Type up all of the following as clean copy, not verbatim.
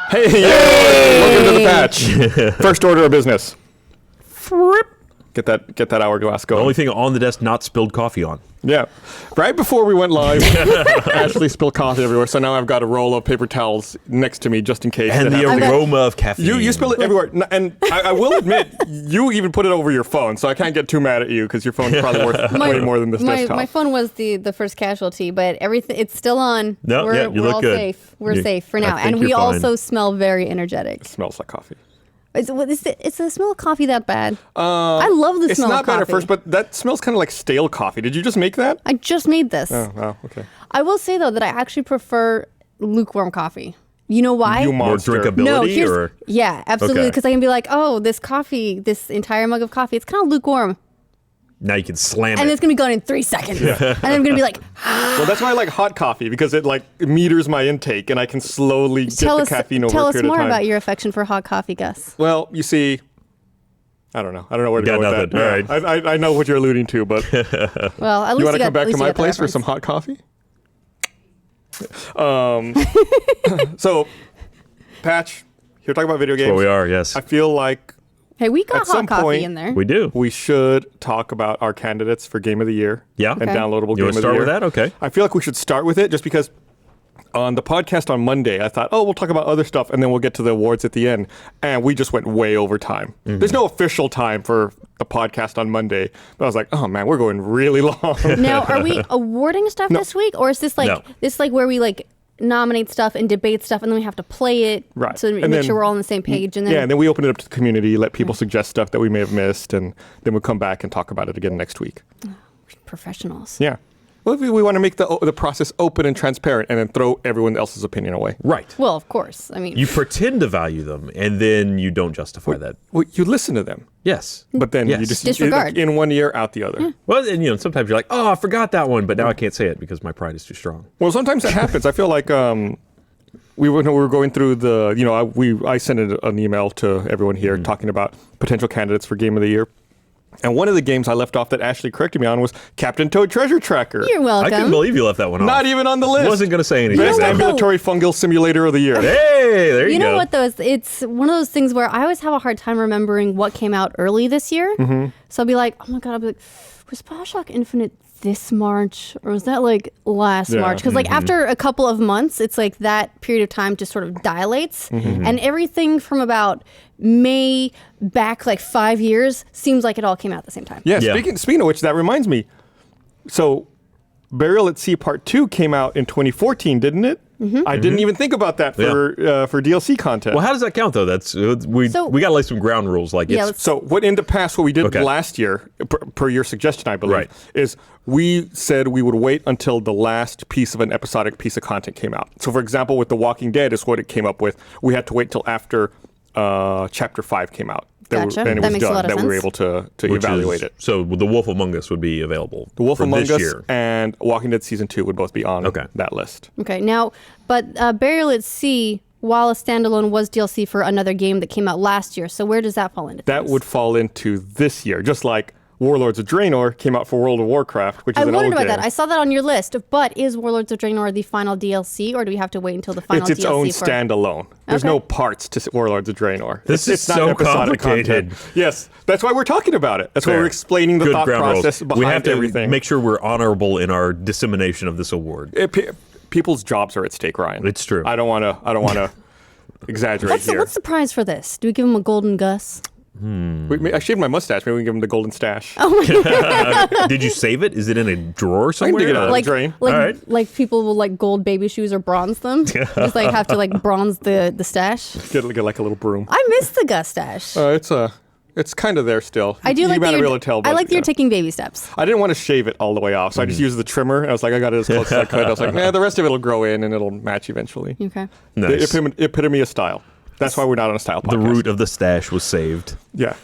Hey, welcome to the patch. First order of business. Get that hourglass going. The only thing on the desk not spilled coffee on. Yeah. Right before we went live, Ashley spilled coffee everywhere, so now I've got a roll of paper towels next to me just in case. And the aroma of caffeine. You spill it everywhere. And I will admit, you even put it over your phone, so I can't get too mad at you because your phone's probably worth way more than this desktop. My phone was the first casualty, but everything it's still on. No, we're you look all good. safe. We're safe for now. And we also smell very energetic. It smells like coffee. Is the smell of coffee that bad? I love the smell of coffee. It's not bad at first, but that smells kind of like stale coffee. Did you just make that? I just made this. Oh, wow, okay. I will say, though, that I actually prefer lukewarm coffee. You know why? You More monster. drinkability? Yeah, absolutely. Because I can be like, oh, this entire mug of coffee, it's kind of lukewarm. Now you can slam it. And it's going to be gone in 3 seconds. Yeah. And I'm going to be like, well, that's why I like hot coffee, because it meters my intake, and I can slowly get the caffeine over a period of time. Tell us more about your affection for hot coffee, Gus. Well, you see, I don't know. I don't know where to go with that. All right. I know what you're alluding to, but well, at least you want to come back to my place for some hot coffee? So, Patch, here talking about video games. That's where we are, yes. I feel like hey, we got at some hot coffee point, in there. We do. We should talk about our candidates for Game of the Year. Yeah. And downloadable You Game of the Year. want to start with that? Okay. I feel like we should start with it just because on the podcast on Monday, I thought, we'll talk about other stuff and then we'll get to the awards at the end. And we just went way over time. Mm-hmm. There's no official time for a podcast on Monday. But I was like, oh man, we're going really long. Now, are we awarding stuff this week? Or is this where we nominate stuff and debate stuff and then we have to play it so make sure we're all on the same page? And then we open it up to the community, let people suggest stuff that we may have missed, and then we'll come back and talk about it again next week. Professionals. Yeah. Well, we want to make the process open and transparent and then throw everyone else's opinion away. Right. Well, of course. I mean, you pretend to value them, and then you don't justify that. Well, you listen to them. Yes. But then you just disregard. In one ear, out the other. Yeah. Well, and sometimes you're like, oh, I forgot that one, but now I can't say it because my pride is too strong. Well, sometimes that happens. I feel like we were going through I sent an email to everyone here talking about potential candidates for Game of the Year. And one of the games I left off that Ashley corrected me on was Captain Toad Treasure Tracker. You're welcome. I couldn't believe you left that one off. Not even on the list. Wasn't going to say anything. Best ambulatory fungal simulator of the year. Hey, there you go. You know what, though? It's one of those things where I always have a hard time remembering what came out early this year. Mm-hmm. So I'll be like, oh my God, was BioShock Infinite this March? Or was that last March? Because after a couple of months, it's like that period of time just sort of dilates. Mm-hmm. And everything from about May back 5 years seems like it all came out at the same time. Yeah. Speaking of which, that reminds me. So Burial at Sea Part 2 came out in 2014, didn't it? Mm-hmm. I didn't even think about that for DLC content. Well, how does that count, though? We got to lay some ground rules. So what in the past, what we did last year, per your suggestion, I believe, is we said we would wait until the last piece of an episodic piece of content came out. So, for example, with The Walking Dead is what it came up with. We had to wait till after Chapter 5 came out. Gotcha. Then it was makes a lot of done. sense. We were able to evaluate it. So The Wolf Among Us would be available. The Wolf Among this Us year. and Walking Dead Season 2 would both be on that list. Okay. Now, but Burial at Sea, while a standalone, was DLC for another game that came out last year. So where does that fall into That things? would fall into this year, just like Warlords of Draenor came out for World of Warcraft, which is an old game. I wondered about that. I saw that on your list. But is Warlords of Draenor the final DLC, or do we have to wait until the final DLC? It's its own standalone. There's no parts to Warlords of Draenor. It's not so episodic complicated. Content. Yes, that's why we're talking about it. That's why we're explaining the thought process behind everything. We have to make sure we're honorable in our dissemination of this award. People's jobs are at stake, Ryan. It's true. I don't want to exaggerate here. What's the prize for this? Do we give him a golden Gus? I shaved my mustache. Maybe we can give him the golden stash. Did you save it? Is it in a drawer somewhere? I can dig it out of the drain. Like people will gold baby shoes or bronze them. Just have to bronze the stash. Get like a little broom. I miss the Gus stash. It's kind of there still. I do like that be able to tell. I like that you're taking baby steps. I didn't want to shave it all the way off, so I just used the trimmer. I was like, I got it as close as I could. I was like, the rest of it will grow in and it'll match eventually. Okay. Nice. The epitome of style. That's why we're not on a style podcast. The root of the stash was saved. Yeah.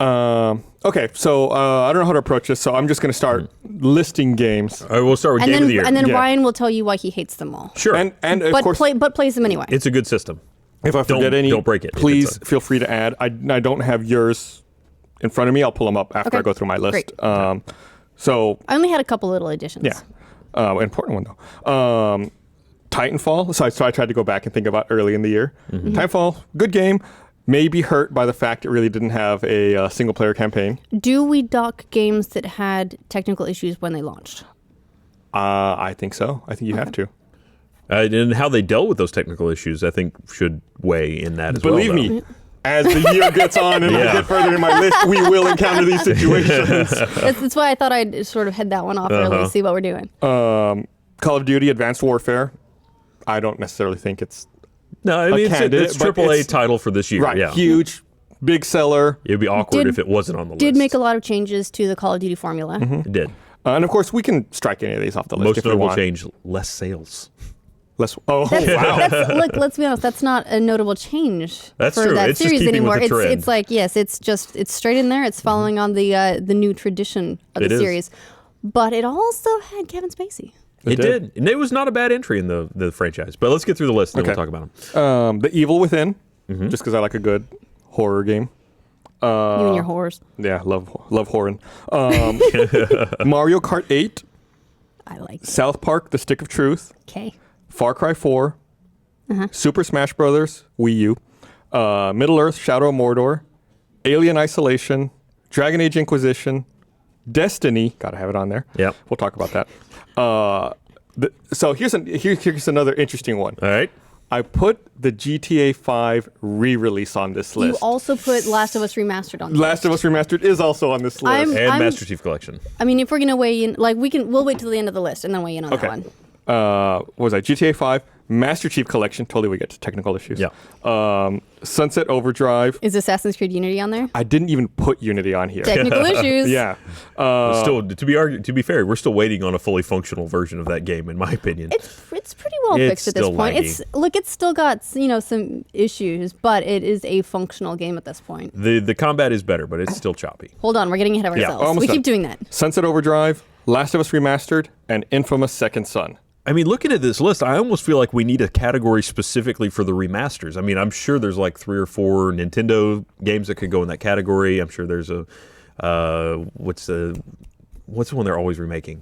Okay, so I don't know how to approach this, so I'm just going to start listing games. All right, we'll start with Game of the Year. And then Ryan will tell you why he hates them all. Sure. And of course, plays them anyway. It's a good system. If I forget any, don't break it. Please feel free to add. I don't have yours in front of me. I'll pull them up after I go through my list. Great. So I only had a couple little additions. Yeah. Important one, though. Titanfall. So I tried to go back and think about early in the year. Titanfall, good game. Maybe hurt by the fact it really didn't have a single-player campaign. Do we dock games that had technical issues when they launched? I think so. I think you have to. And how they dealt with those technical issues, I think, should weigh in that as Believe well. me, as the year gets on and I get further in my list, we will encounter these situations. That's why I thought I'd sort of head that one off early, see what we're doing. Call of Duty Advanced Warfare. I don't necessarily think it's No, I mean, it's AAA title for this year. right. Yeah. Huge, big seller. It'd be awkward if it wasn't on the list. Did make a lot of changes to the Call of Duty formula. It did. And of course, we can strike any of these off the list Most if we notable want. change, less sales. Wow. Look, let's be honest. That's not a notable change That's for true. that It's just series keeping with anymore. the trend. It's like it's straight in there. It's following on the new tradition of It the is. series, but it also had Kevin Spacey. It did. And it was not a bad entry in the franchise. But let's get through the list and then we'll talk about them. The Evil Within, just because I like a good horror game. You and your horrors. Yeah, love horror. Mario Kart 8, I like it. South Park: The Stick of Truth, Okay. Far Cry 4, Super Smash Bros. Wii U, Middle Earth: Shadow of Mordor, Alien Isolation, Dragon Age Inquisition, Destiny. Gotta have it on there. Yep. We'll talk about that. So here's another interesting one. All right. I put the GTA 5 re-release on this list. You also put Last of Us Remastered on. Last of Us Remastered is also on this list. And Master Chief Collection. I mean, if we're gonna weigh in, like we'll wait till the end of the list and then weigh in on that one. What was that? GTA 5, Master Chief Collection. Totally, we get to technical issues. Yeah. Sunset Overdrive. Is Assassin's Creed Unity on there? I didn't even put Unity on here. Technical issues. Yeah. Still, to be fair, we're still waiting on a fully functional version of that game, in my opinion. It's pretty well It's fixed at this still point. laggy. It's still got some issues, but it is a functional game at this point. The combat is better, but it's still choppy. Hold on, we're getting ahead of Yeah, ourselves. almost We done. keep doing that. Sunset Overdrive, Last of Us Remastered, and Infamous Second Son. I mean, looking at this list, I almost feel like we need a category specifically for the remasters. I mean, I'm sure there's like 3 or 4 Nintendo games that could go in that category. I'm sure there's a what's the one they're always remaking?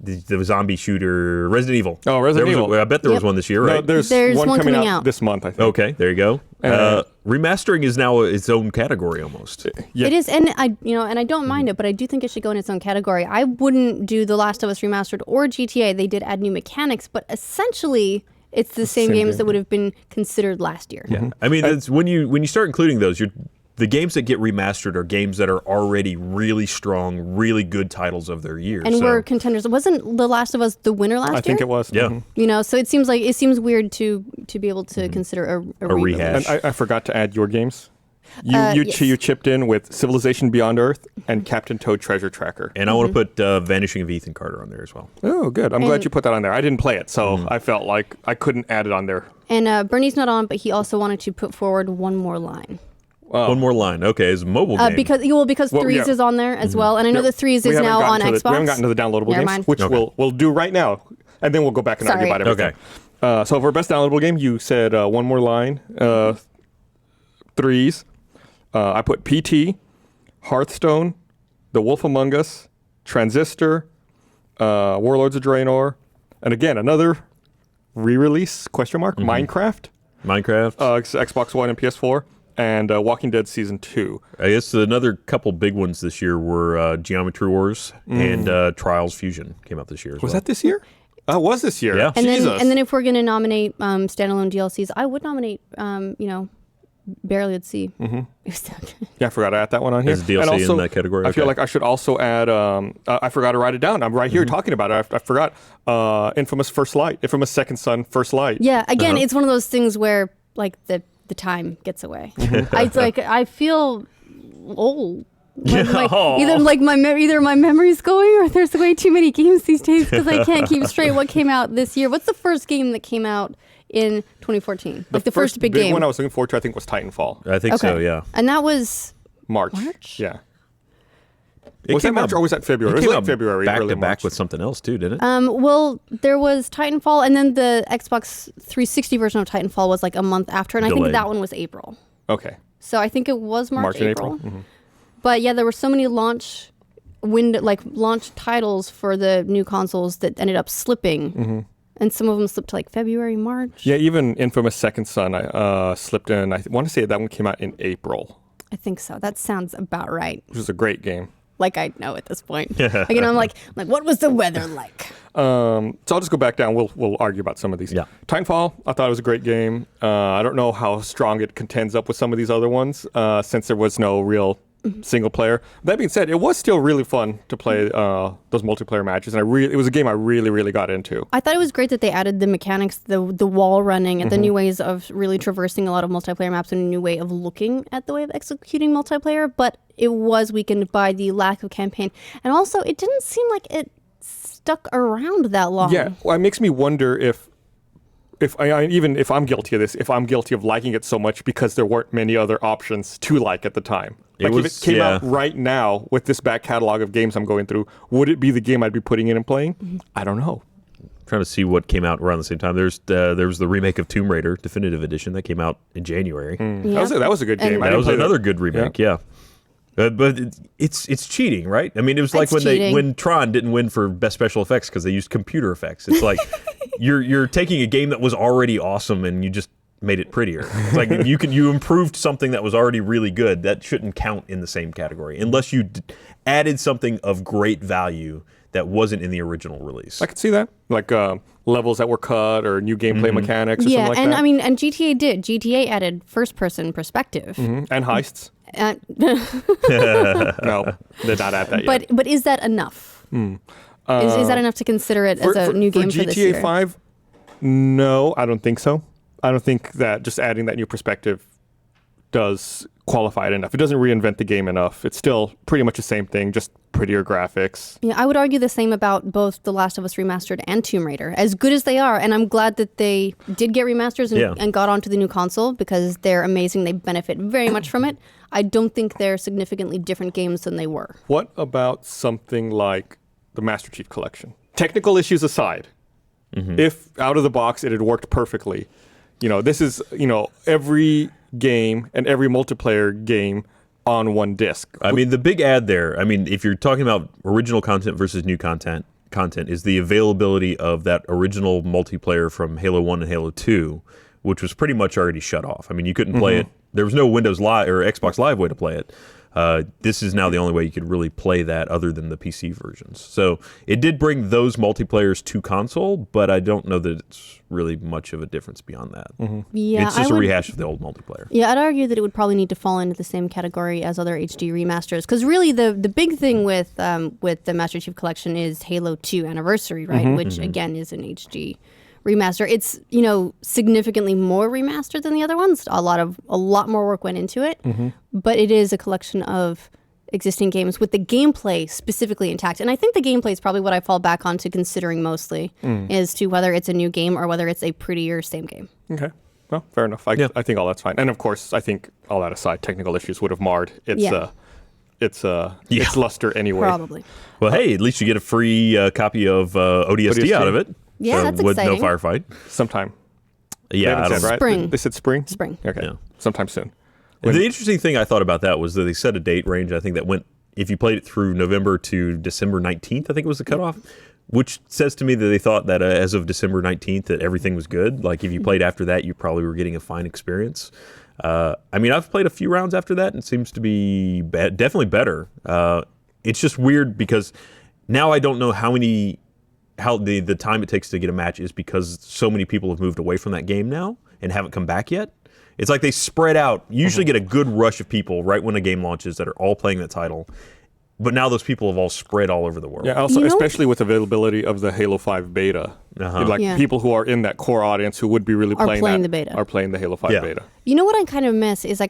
The zombie shooter, Resident Evil. Oh, Resident Evil. I bet there was one this year, right? No, there's one coming out this month, I think. Okay, there you go. Remastering is now its own category almost. Yeah. It is, and I don't mind it, but I do think it should go in its own category. I wouldn't do The Last of Us Remastered or GTA. They did add new mechanics, but essentially it's the same games that would have been considered last year. Yeah, I mean, it's when you start including those, the games that get remastered are games that are already really strong, really good titles of their year. And we're contenders. Wasn't The Last of Us the winner last year? I think it was. Yeah. So it seems weird to be able to consider a rehash. And I forgot to add your games. You chipped in with Civilization Beyond Earth and Captain Toad Treasure Tracker. And I want to put Vanishing of Ethan Carter on there as well. Oh, good. I'm glad you put that on there. I didn't play it, so I felt like I couldn't add it on there. And Bernie's not on, but he also wanted to put forward One More Line. One more line. Okay, it's a mobile game. Because Threes is on there as well, and I know that Threes is now on Xbox. We haven't gotten to the downloadable Never games, mind. which we'll do right now, and then we'll go back and argue about everything. Okay. So for best downloadable game, you said One More Line, Threes. I put PT, Hearthstone, The Wolf Among Us, Transistor, Warlords of Draenor, and again another re-release ? Minecraft, Xbox One and PS4. And Walking Dead Season 2. I guess another couple big ones this year were Geometry Wars and Trials Fusion came out this year as well. Was that this year? It was this year. Yeah. And then if we're going to nominate standalone DLCs, I would nominate Barely at Sea. It was so good. Yeah, I forgot to add that one on here. As DLC and also, in that category? I feel Okay. like I should also add, I forgot to write it down. I'm right here talking about it. I forgot. Infamous First Light, Infamous Second Son, First Light. Yeah, again, it's one of those things where like the time gets away. I feel old. Either my memory's going, or there's way too many games these days because I can't keep straight what came out this year. What's the first game that came out in 2014? The first big game. one I was looking forward to, I think, was Titanfall. I think so, yeah. And that was March. March? Yeah. Was that March or was that February? It was like February, back early to back March. with something else too, didn't it? well, there was Titanfall, and then the Xbox 360 version of Titanfall was like a month after, and I think Delayed. that one was April. Okay. So I think it was March and April. April. But yeah, there were so many launch titles for the new consoles that ended up slipping And some of them slipped to like February, March. Yeah, even Infamous Second Son slipped in. I want to say that one came out in April. I think so. That sounds about right. Which is a great game. Like I know at this point. I'm like, what was the weather like? So I'll just go back down. We'll argue about some of these. Yeah. Titanfall, I thought it was a great game. I don't know how strong it contends up with some of these other ones since there was no real single player. That being said, it was still really fun to play those multiplayer matches, and it was a game I really, really got into. I thought it was great that they added the mechanics, the wall running, and the new ways of really traversing a lot of multiplayer maps and a new way of looking at the way of executing multiplayer, but it was weakened by the lack of campaign. And also, it didn't seem like it stuck around that long. Yeah, well, it makes me wonder if even if I'm guilty of this, if I'm guilty of liking it so much because there weren't many other options to like at the time. Like if it came out right now with this back catalog of games I'm going through, would it be the game I'd be putting in and playing? I don't know. Trying to see what came out around the same time. There was the remake of Tomb Raider Definitive Edition that came out in January. Yeah. That was a good game. That was another good remake. Yeah. But it's cheating, right? I mean, it was like when Tron didn't win for best special effects because they used computer effects. It's like you're taking a game that was already awesome and you just made it prettier. It's like you improved something that was already really good. That shouldn't count in the same category unless you added something of great value that wasn't in the original release. I could see that, like levels that were cut or new gaameness mechanics or something like that. Yeah, and GTA did. GTA added first-person perspective. And heists. No, they're not at that yet. But is that enough? Is that enough to consider it as a new game for this year? For GTA 5, no, I don't think so. I don't think that just adding that new perspective does qualify it enough. It doesn't reinvent the game enough. It's still pretty much the same thing, just prettier graphics. Yeah, I would argue the same about both The Last of Us Remastered and Tomb Raider. As good as they are, and I'm glad that they did get remasters and got onto the new console because they're amazing. They benefit very much from it. I don't think they're significantly different games than they were. What about something like the Master Chief Collection? Technical issues aside, if out of the box it had worked perfectly, this is, every game and every multiplayer game on one disc. I mean, the big add there, if you're talking about original content versus new content is the availability of that original multiplayer from Halo 1 and Halo 2, which was pretty much already shut off. I mean, you couldn't play it. There was no Windows Live or Xbox Live way to play it. This is now the only way you could really play that other than the PC versions. So it did bring those multiplayers to console, but I don't know that it's really much of a difference beyond that. Yeah, it's just a rehash of the old multiplayer. Yeah, I'd argue that it would probably need to fall into the same category as other HD remasters, because really the big thing with the Master Chief Collection is Halo 2 Anniversary, right? Which again is an HD remaster. It's significantly more remastered than the other ones. A lot more work went into it, but it is a collection of existing games with the gameplay specifically intact. And I think the gameplay is probably what I fall back on to considering mostly as to whether it's a new game or whether it's a prettier same game. Okay, well, fair enough. I think all that's fine. And of course, I think all that aside, technical issues would have marred its luster anyway. Probably. Well, hey, at least you get a free copy of ODST out of it. Yeah, that's with exciting. No firefight. Sometime. Yeah, I don't know. Spring. They said spring? Spring. Okay. Yeah. Sometime soon. The interesting thing I thought about that was that they set a date range, I think, that went, if you played it through November to December 19th, I think it was the cutoff, which says to me that they thought that as of December 19th that everything was good. Like, if you played after that, you probably were getting a fine experience. I've played a few rounds after that, and it seems to be definitely better. It's just weird because now I don't know how the time it takes to get a match is because so many people have moved away from that game now and haven't come back yet. It's like they spread out. You usually get a good rush of people right when a game launches that are all playing that title. But now those people have all spread all over the world. Yeah, also, especially with availability of the Halo 5 beta. People who are in that core audience who would be really playing the beta. Are playing the Halo 5 beta. You know what I kind of miss is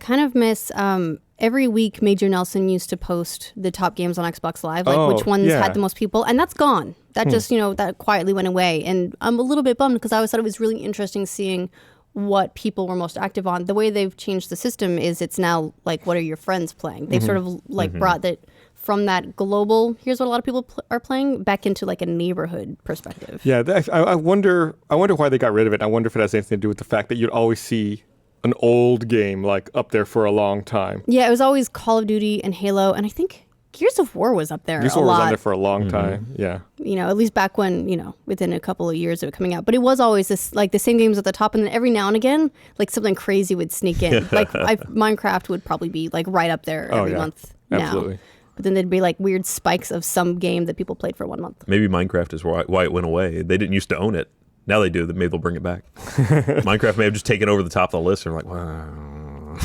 every week Major Nelson used to post the top games on Xbox Live, which ones had the most people, and that's gone. That just, that quietly went away. And I'm a little bit bummed because I always thought it was really interesting seeing what people were most active on. The way they've changed the system is it's now like, what are your friends playing? They've sort of brought that from that global, here's what a lot of people are playing, back into like a neighborhood perspective. Yeah, I wonder why they got rid of it. I wonder if it has anything to do with the fact that you'd always see an old game like up there for a long time. Yeah, it was always Call of Duty and Halo, and I think Gears of War was up there Gears a of War lot. was on there for a long time. Yeah. At least back when, within a couple of years of it coming out. But it was always this, like, the same games at the top, and then every now and again, like, something crazy would sneak in. Like, Minecraft would probably be, like, right up there every month now. Absolutely. But then there'd be, like, weird spikes of some game that people played for 1 month. Maybe Minecraft is why it went away. They didn't used to own it. Now they do. Maybe they'll bring it back. Minecraft may have just taken over the top of the list and like, wow.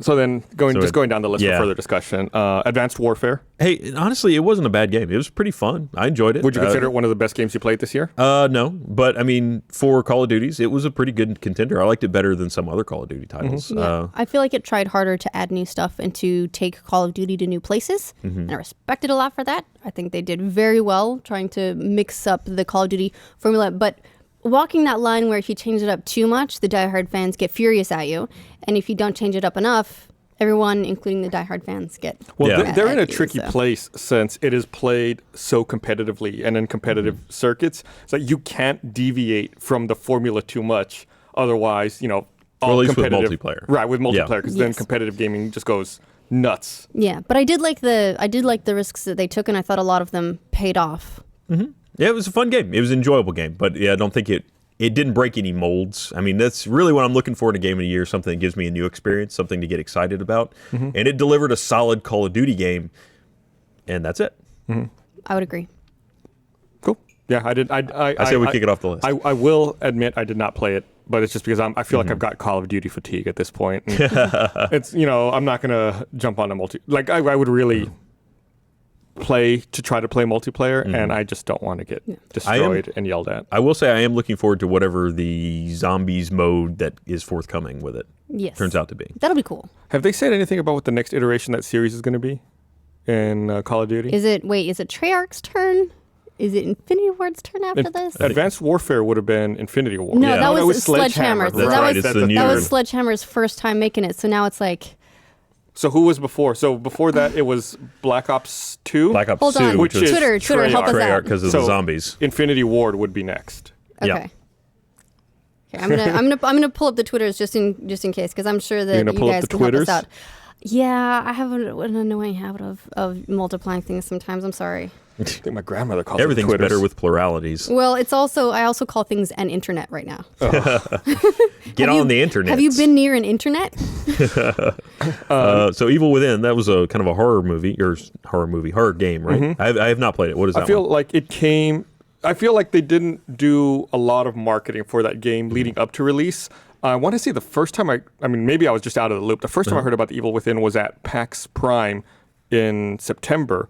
So then going down the list for further discussion. Advanced Warfare. Hey, honestly, it wasn't a bad game. It was pretty fun. I enjoyed it. Would you consider it one of the best games you played this year? No, but I mean, for Call of Duties, it was a pretty good contender. I liked it better than some other Call of Duty titles. Yeah. I feel like it tried harder to add new stuff and to take Call of Duty to new places, and I respect it a lot for that. I think they did very well trying to mix up the Call of Duty formula, but walking that line where if you change it up too much, the diehard fans get furious at you, and if you don't change it up enough, everyone, including the diehard fans, get they're in a tricky place since it is played so competitively and in competitive circuits. It's like you can't deviate from the formula too much, otherwise, all at least with competitive, multiplayer, right? With multiplayer, because then competitive gaming just goes nuts. Yeah, but I did like the risks that they took, and I thought a lot of them paid off. Mm-hmm. Yeah, it was a fun game. It was an enjoyable game, but I don't think it didn't break any molds. I mean, that's really what I'm looking for in a game of the year, something that gives me a new experience, something to get excited about. And it delivered a solid Call of Duty game, and that's it. I would agree. Cool. Yeah, I did. I say we kick it off the list. I will admit I did not play it, but it's just because I feel like I've got Call of Duty fatigue at this point. It's I'm not gonna jump on a I would really try to play multiplayer, and I just don't want to get destroyed and yelled at. I will say I am looking forward to whatever the zombies mode that is forthcoming with it turns out to be. That'll be cool. Have they said anything about what the next iteration of that series is going to be in Call of Duty? Is it Treyarch's turn? Is it Infinity Ward's turn after this? Advanced Warfare would have been Infinity Ward. No, that was Sledgehammer. That was Sledgehammer's first time making it, so now it's like... So who was before? So before that, it was Black Ops 2? Black Ops Hold 2, on. which is Twitter, help us out. because of the zombies. Infinity Ward would be next. Okay. Yeah. Okay, I'm gonna pull up the Twitters just in case, because I'm sure that you guys can help us out. Yeah, I have an annoying habit of multiplying things sometimes. I'm sorry. I think my grandmother calls Everything's it Twitters. better with pluralities. Well, I also call things an internet right now. Get on the internet. Have you been near an internet? So Evil Within, that was a kind of a horror game, right? I have not played it. What is that? I feel like they didn't do a lot of marketing for that game leading up to release. I want to say the first time I mean, maybe I was just out of the loop. The first time I heard about the Evil Within was at PAX Prime in September.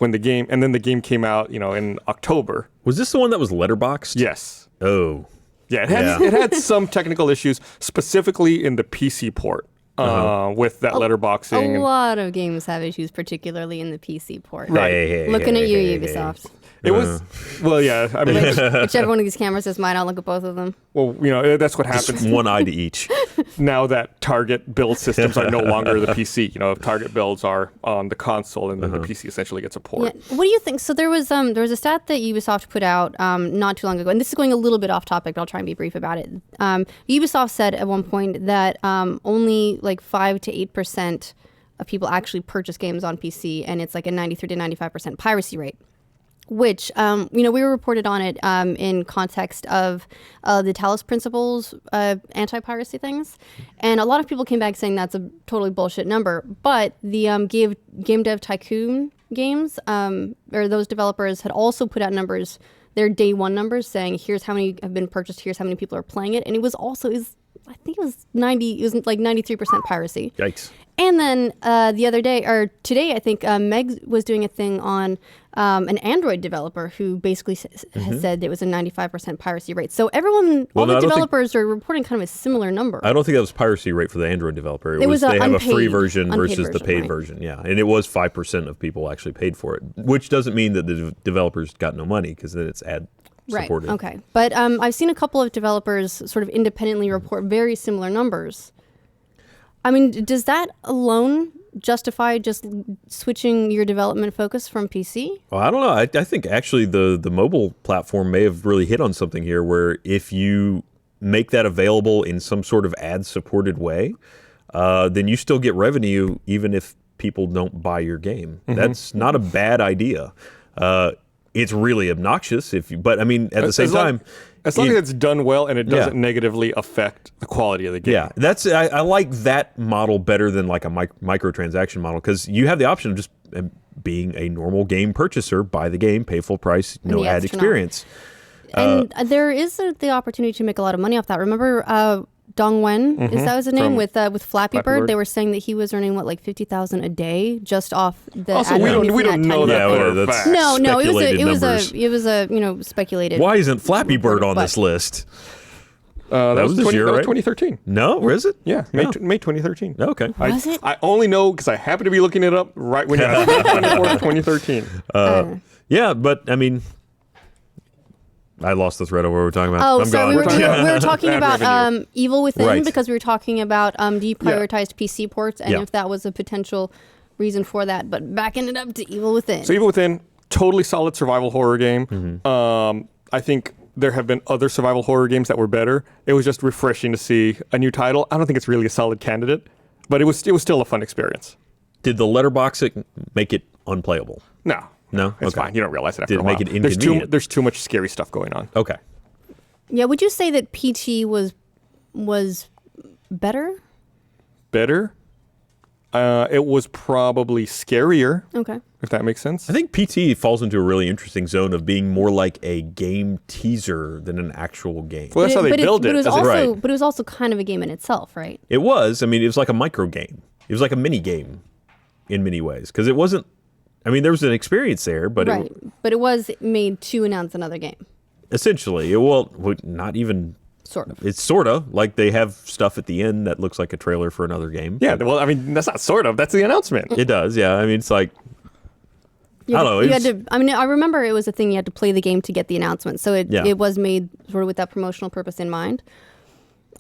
And then the game came out, in October. Was this the one that was letterboxed? Yes. Oh. Yeah, it had some technical issues, specifically in the PC port with that letterboxing. A lot of games have issues, particularly in the PC port. Right. Looking at you, Ubisoft. It was, well, yeah. I mean, whichever one of these cameras is mine, I'll look at both of them. Well, that's what happens. One eye to each. Now that Target build systems are no longer the PC. Target builds are on the console, and then the PC essentially gets a port. Yeah. What do you think? So there was a stat that Ubisoft put out not too long ago, and this is going a little bit off topic, but I'll try and be brief about it. Ubisoft said at one point that only like 5 to 8% of people actually purchase games on PC, and it's like a 93 to 95% piracy rate. Which, we were reported on it in context of the Talos Principles anti-piracy things. And a lot of people came back saying that's a totally bullshit number. But the Game Dev Tycoon games, or those developers, had also put out numbers, their day one numbers, saying here's how many have been purchased, here's how many people are playing it. And it was like 93% piracy. Yikes. And then the other day, or today, I think Meg was doing a thing on an Android developer who basically has said it was a 95% piracy rate. So all the developers are reporting kind of a similar number. I don't think that was piracy rate for the Android developer. They have a free version versus the paid version. Yeah, and it was 5% of people actually paid for it, which doesn't mean that the developers got no money, because then it's ad supported. Right, okay. But I've seen a couple of developers sort of independently report very similar numbers. I mean, does that alone justify just switching your development focus from PC? Well, I don't know. I think actually the mobile platform may have really hit on something here, where if you make that available in some sort of ad-supported way, then you still get revenue even if people don't buy your game. That's not a bad idea. It's really obnoxious but I mean, at the same time, as long as it's done well and it doesn't negatively affect the quality of the game. Yeah, I like that model better than like a microtransaction model, because you have the option of just being a normal game purchaser, buy the game, pay full price, no ad experience. And there is the opportunity to make a lot of money off that. Remember Dongwen, is that his name, with Flappy Bird? They were saying that he was earning what, $50,000 a day just off the. Also, we don't know that. That's no, it was a speculated. Why isn't Flappy Bird on this list? That was this year, right? That was 2013. No, where is it? Yeah, May 2013. Okay. Was it? I only know because I happened to be looking it up right when you asked me. 2013. Yeah, but I mean, I lost the thread of what we were talking about. Oh, so we were talking about Evil Within, because we were talking about deprioritized PC ports and if that was a potential reason for that. But backing it up to Evil Within. So Evil Within, totally solid survival horror game. I think there have been other survival horror games that were better. It was just refreshing to see a new title. I don't think it's really a solid candidate, but it was still a fun experience. Did the letterbox make it unplayable? No. No? It's fine. You don't realize it after a while. Did it make it inconvenient? There's too much scary stuff going on. Okay. Yeah, would you say that PT was better? Better? It was probably scarier. Okay. If that makes sense. I think PT falls into a really interesting zone of being more like a game teaser than an actual game. Well, that's how they build it. But it was also kind of a game in itself, right? It was. I mean, it was like a micro game. It was like a mini game in many ways, because it wasn't. I mean, there was an experience there, but but it was made to announce another game. Essentially, not even. Sort of. It's sort of like they have stuff at the end that looks like a trailer for another game. Yeah, well, I mean, that's not sort of. That's the announcement. It does, yeah. I mean, it's like. I don't know. I remember it was a thing you had to play the game to get the announcement. So it was made sort of with that promotional purpose in mind.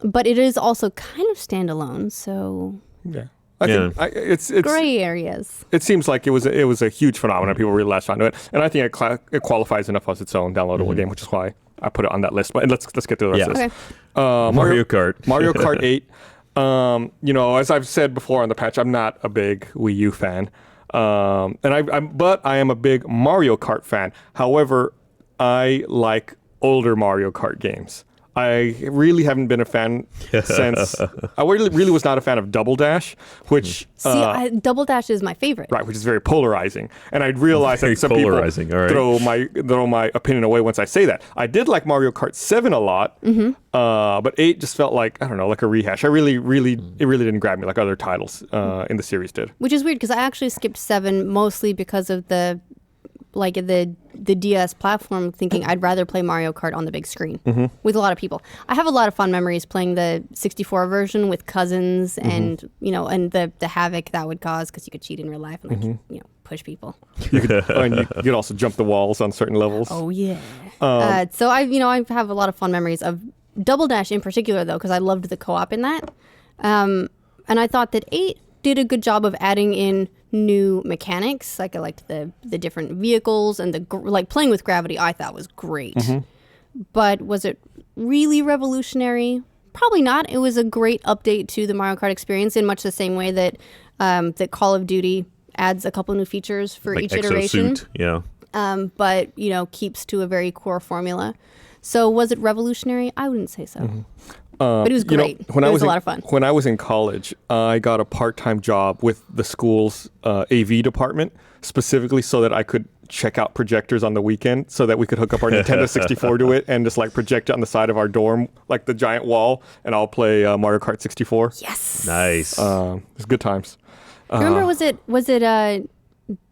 But it is also kind of standalone, so. Yeah. I think it's gray areas. It seems like it was a huge phenomenon. People really latched onto it, and I think it qualifies enough as its own downloadable game, which is why I put it on that list. But let's get to the rest of this. Okay. Mario Kart. Mario Kart 8. As I've said before on the patch, I'm not a big Wii U fan, but I am a big Mario Kart fan. However, I like older Mario Kart games. I really haven't been a fan since. I really was not a fan of Double Dash, which Double Dash is my favorite. Right, which is very polarizing, and I realize that some people throw my opinion away once I say that. I did like Mario Kart 7 a lot, but 8 just felt like, I don't know, like a rehash. It really didn't grab me like other titles in the series did. Which is weird because I actually skipped 7 mostly because of the DS platform, thinking I'd rather play Mario Kart on the big screen with a lot of people. I have a lot of fun memories playing the 64 version with cousins and and the havoc that would cause because you could cheat in real life and push people. You could also jump the walls on certain levels. Oh yeah. So I have a lot of fun memories of Double Dash in particular though, because I loved the co-op in that, and I thought that 8 did a good job of adding in new mechanics. Like I liked the different vehicles and playing with gravity. I thought was great. But was it really revolutionary? Probably not. It was a great update to the Mario Kart experience in much the same way that that Call of Duty adds a couple new features for each iteration. Exosuit, but keeps to a very core formula. So was it revolutionary? I wouldn't say so. But it was great. It was a lot of fun. When I was in college, I got a part-time job with the school's AV department, specifically so that I could check out projectors on the weekend so that we could hook up our Nintendo 64 to it and just project it on the side of our dorm, like the giant wall, and I'll play Mario Kart 64. Yes. Nice. It was good times. Remember, was it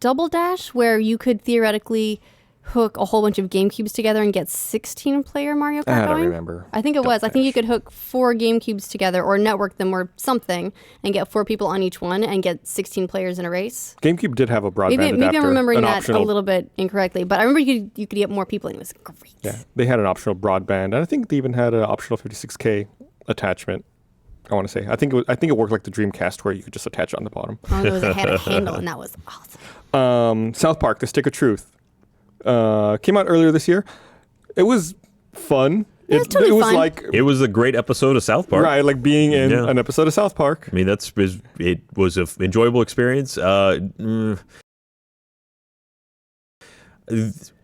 Double Dash where you could theoretically hook a whole bunch of GameCubes together and get 16-player Mario Kart going? I don't remember. I think it was. I think you could hook 4 GameCubes together or network them or something and get 4 people on each one and get 16 players in a race. GameCube did have a broadband adapter. Maybe I'm remembering that a little bit incorrectly, but I remember you could get more people and it was great. Yeah, they had an optional broadband, and I think they even had an optional 56K attachment. I want to say. I think it worked like the Dreamcast where you could just attach it on the bottom. Oh, it had a handle, and that was awesome. South Park: The Stick of Truth came out earlier this year. It was fun. It's totally was fun. like It was a great episode of South Park. right, like being in an episode of South Park. I mean, it was an enjoyable experience. I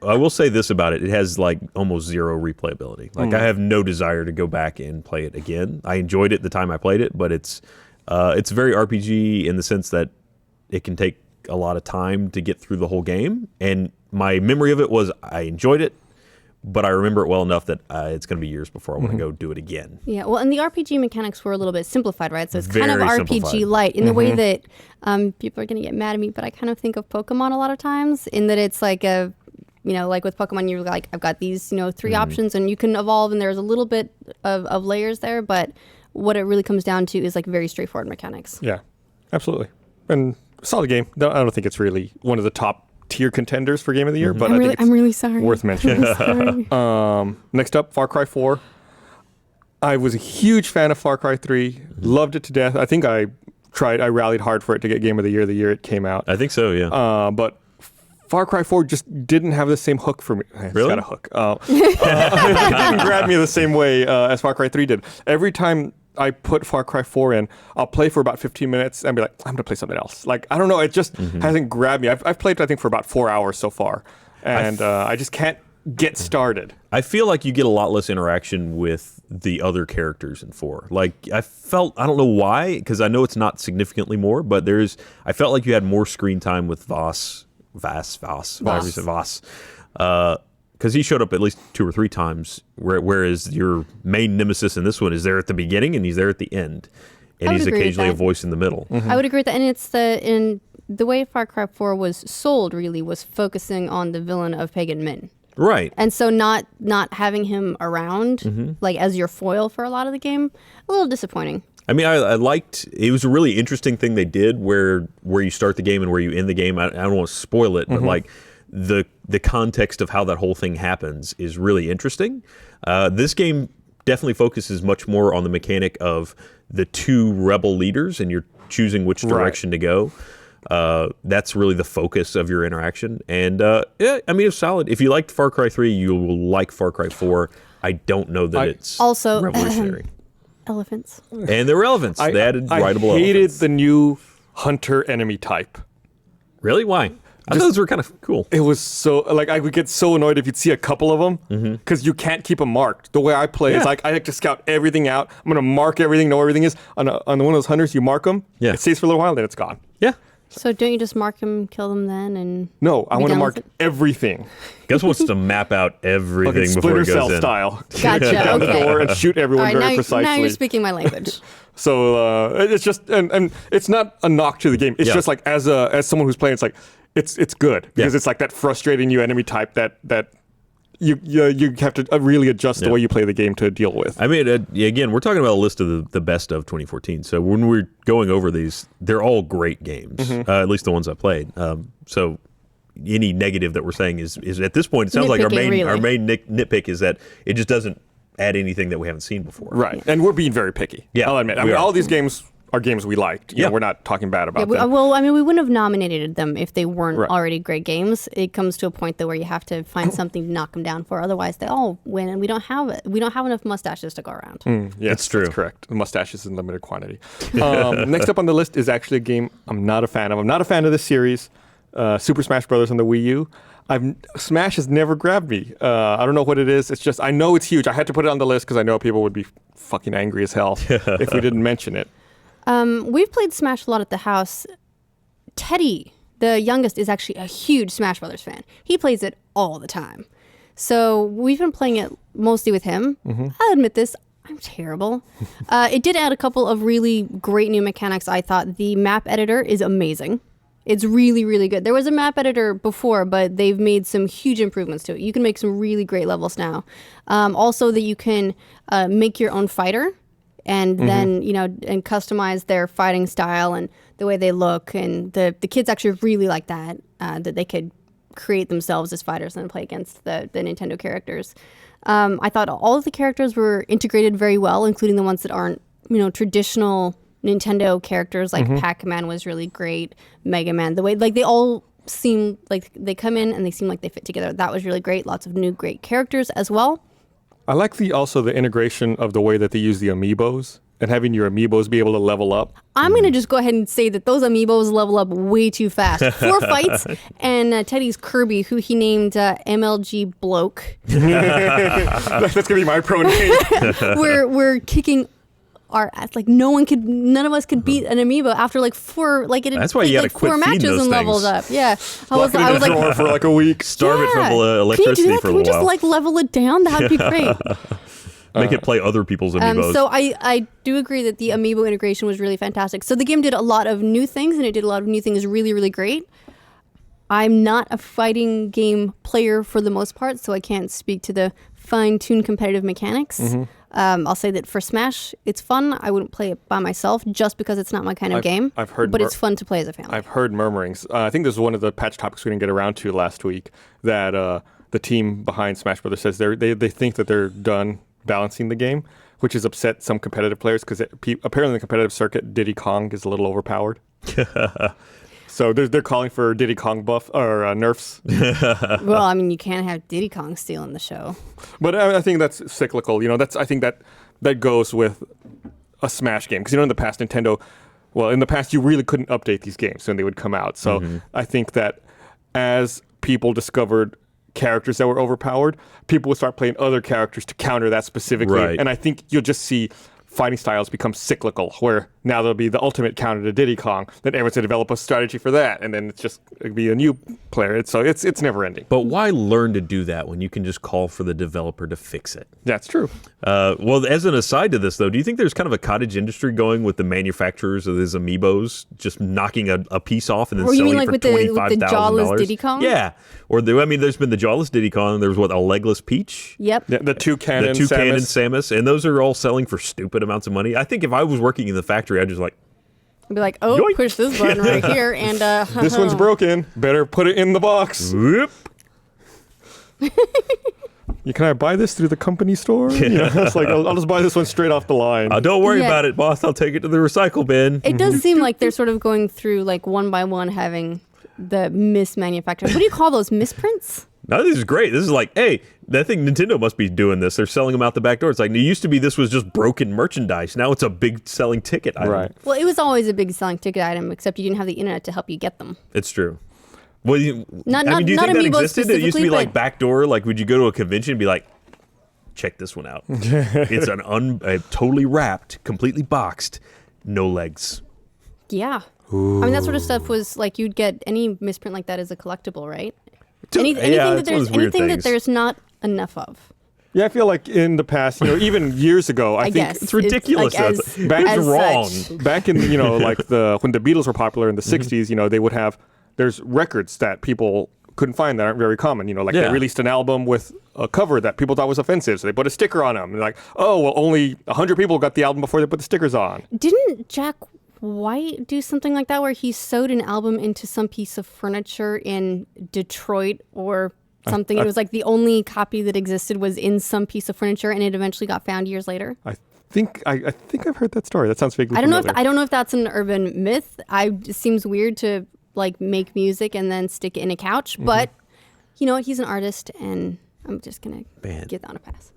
will say this about it. It has like almost zero replayability. Like I have no desire to go back and play it again. I enjoyed it the time I played it, but it's very RPG in the sense that it can take a lot of time to get through the whole game. And my memory of it was I enjoyed it, but I remember it well enough that it's going to be years before I want to go do it again. Yeah, well, and the RPG mechanics were a little bit simplified, right? So it's Very kind of RPG simplified. light in the way that people are going to get mad at me, but I kind of think of Pokemon a lot of times in that it's like like with Pokemon, you're like, I've got these, 3 options and you can evolve and there's a little bit of layers there, but what it really comes down to is like very straightforward mechanics. Yeah, absolutely. And solid game. I don't think it's really one of the top tier contenders for Game of the Year, but I think it's I'm really sorry. worth mentioning. Next up, Far Cry 4. I was a huge fan of Far Cry 3. Loved it to death. I think I rallied hard for it to get Game of the Year the year it came out. I think so, yeah. But Far Cry 4 just didn't have the same hook for me. It's Really? got a hook. It didn't grab me the same way as Far Cry 3 did. Every time I put Far Cry 4 in, I'll play for about 15 minutes and be like, I'm going to play something else. Like, I don't know. It just hasn't grabbed me. I've played, I think, for about 4 hours so far. And I just can't get started. I feel like you get a lot less interaction with the other characters in 4. Like, I don't know why, because I know it's not significantly more, but I felt like you had more screen time with Voss. However you say Voss. Because he showed up at least 2 or 3 times, whereas your main nemesis in this one is there at the beginning and he's there at the end, and he's occasionally a voice in the middle. I would agree with that, and it's the way Far Cry 4 was sold really was focusing on the villain of Pagan Min, Right. and so not having him around like as your foil for a lot of the game, a little disappointing. I mean, I liked it. Was a really interesting thing they did where you start the game and where you end the game. I don't want to spoil it, but like the context of how that whole thing happens is really interesting. This game definitely focuses much more on the mechanic of the 2 rebel leaders, and you're choosing which direction to go. That's really the focus of your interaction. And yeah, I mean, it's solid. If you liked Far Cry 3, you will like Far Cry 4. I don't know that it's also revolutionary. Elephants. And they're elephants. They added rideable I hated elephants. the new hunter enemy type. Really? Why? I thought those were kind of cool. It was so, like, I would get so annoyed if you'd see a couple of them because you can't keep them marked. The way I play is like, I like to scout everything out. I'm going to mark everything, know where everything is. On one of those hunters, you mark them. Yeah. It stays for a little while, then it's gone. Yeah. So don't you just mark them, kill them then, and No, I want to done mark with it? everything. Gus wants to map out everything Fucking before Splinter it goes Cell in. style. Gotcha, Down the okay. door and shoot all everyone right, very now precisely. you're speaking my language. So it's just, and it's not a knock to the game. It's just like as someone who's playing, it's like it's good because it's like that frustrating new enemy type that you have to really adjust the way you play the game to deal with. I mean, again, we're talking about a list of the best of 2014. So when we're going over these, they're all great games, at least the ones I played. So any negative that we're saying is at this point, it sounds like our main nitpick is that it just doesn't add anything that we haven't seen before. Right, and we're being very picky. Yeah, I'll admit. I we mean, are. all these games are games we liked. You know, we're not talking bad about them. Well, I mean, we wouldn't have nominated them if they weren't already great games. It comes to a point though where you have to find something to knock them down for. Otherwise, they all win, and we don't have it. We don't have enough mustaches to go around. Yes, That's true. That's correct. The mustaches in limited quantity. Next up on the list is actually a game I'm not a fan of. I'm not a fan of this series, Super Smash Bros. On the Wii U. Smash has never grabbed me. I don't know what it is. It's just, I know it's huge. I had to put it on the list because I know people would be fucking angry as hell if we didn't mention it. We've played Smash a lot at the house. Teddy, the youngest, is actually a huge Smash Brothers fan. He plays it all the time. So we've been playing it mostly with him. I'll admit this, I'm terrible. It did add a couple of really great new mechanics, I thought. The map editor is amazing. It's really, really good. There was a map editor before, but they've made some huge improvements to it. You can make some really great levels now. Also that you can make your own fighter and then, and customize their fighting style and the way they look. And the kids actually really like that they could create themselves as fighters and play against the Nintendo characters. I thought all of the characters were integrated very well, including the ones that aren't, traditional Nintendo characters. Like Pac-Man was really great, Mega Man. The way, like, they all seem like they come in and they seem like they fit together. That was really great. Lots of new great characters as well. I like also the integration of the way that they use the amiibos and having your amiibos be able to level up. I'm going to just go ahead and say that those amiibos level up way too fast. 4 fights, and Teddy's Kirby, who he named MLG Bloke. That's going to be my pro name. We're kicking our ass. Like, none of us could beat an amiibo after like 4, like it had That's why you got to quit 4 feeding matches those and things. leveled up. Yeah. I was Lock it in a like, drawer for like a week. Starve it from Can electricity you do that? for a Can we while. just like level it down? That'd be great. Make it play other people's amiibos. So I do agree that the amiibo integration was really fantastic. So the game did a lot of new things, and it did a lot of new things really, really great. I'm not a fighting game player for the most part, so I can't speak to the fine-tuned competitive mechanics. I'll say that for Smash, it's fun. I wouldn't play it by myself just because it's not my kind of game. I've heard but it's fun to play as a family. I've heard murmurings. I think this is one of the patch topics we didn't get around to last week, that the team behind Smash Brothers says they think that they're done balancing the game, which has upset some competitive players because apparently in the competitive circuit, Diddy Kong is a little overpowered. So they're calling for Diddy Kong buff or nerfs. Well, I mean, you can't have Diddy Kong stealing the show. But I think that's cyclical. I think that goes with a Smash game because in the past Nintendo, in the past you really couldn't update these games when they would come out. So I think that as people discovered characters that were overpowered, people would start playing other characters to counter that specifically. Right. And I think you'll just see fighting styles become cyclical, where now there'll be the ultimate counter to Diddy Kong, then everyone's going to develop a strategy for that, and then it'll be a new player. It's never ending. But why learn to do that when you can just call for the developer to fix it? That's true. Well, as an aside to this, though, do you think there's kind of a cottage industry going with the manufacturers of these amiibos just knocking a piece off and then selling it for $25,000? With the jawless Diddy Kong? Yeah. Or there's been the jawless Diddy Kong. There was a legless Peach? Yep. Yeah, the toucan and Samus, and those are all selling for stupid amounts of money. I think if I was working in the factory, I'd just I'd be like, oh, yoink. push this button right here, and this one's broken. Better put it in the box. whoop. Can I buy this through the company store? It's like I'll just buy this one straight off the line. Don't worry Yeah. about it, boss. I'll take it to the recycle bin. it does seem like they're sort of going through like one by one having the mismanufactured. What do you call those, misprints? No, this is great. This is like, hey, I think Nintendo must be doing this. They're selling them out the back door. It's like, it used to be this was just broken merchandise. Now it's a big selling ticket item. Right. Well, it was always a big selling ticket item, except you didn't have the internet to help you get them. It's true. Well, do you Not think that Amiibo existed? It used to be specifically, like but- backdoor. Like, would you go to a convention and be like, check this one out? It's totally wrapped, completely boxed, no legs. Yeah. I mean, that sort of stuff was like you'd get any misprint like that as a collectible, right? Anything that there's not enough of. Yeah, I feel like in the past, even years ago, I think guess. It's ridiculous. It's like Back as wrong. such. back in like when the Beatles were popular in the 60s, they would have there's records that people couldn't find that aren't very common. They released an album with a cover that people thought was offensive, so they put a sticker on them. They're like, oh, well, only 100 people got the album before they put the stickers on. Didn't Jack White do something like that where he sewed an album into some piece of furniture in Detroit or something? It was like the only copy that existed was in some piece of furniture, and it eventually got found years later. I think I've heard that story. That sounds vaguely I don't familiar. know if that's an urban myth. It seems weird to like make music and then stick it in a couch, but you know what? He's an artist, and I'm just gonna give that on a pass.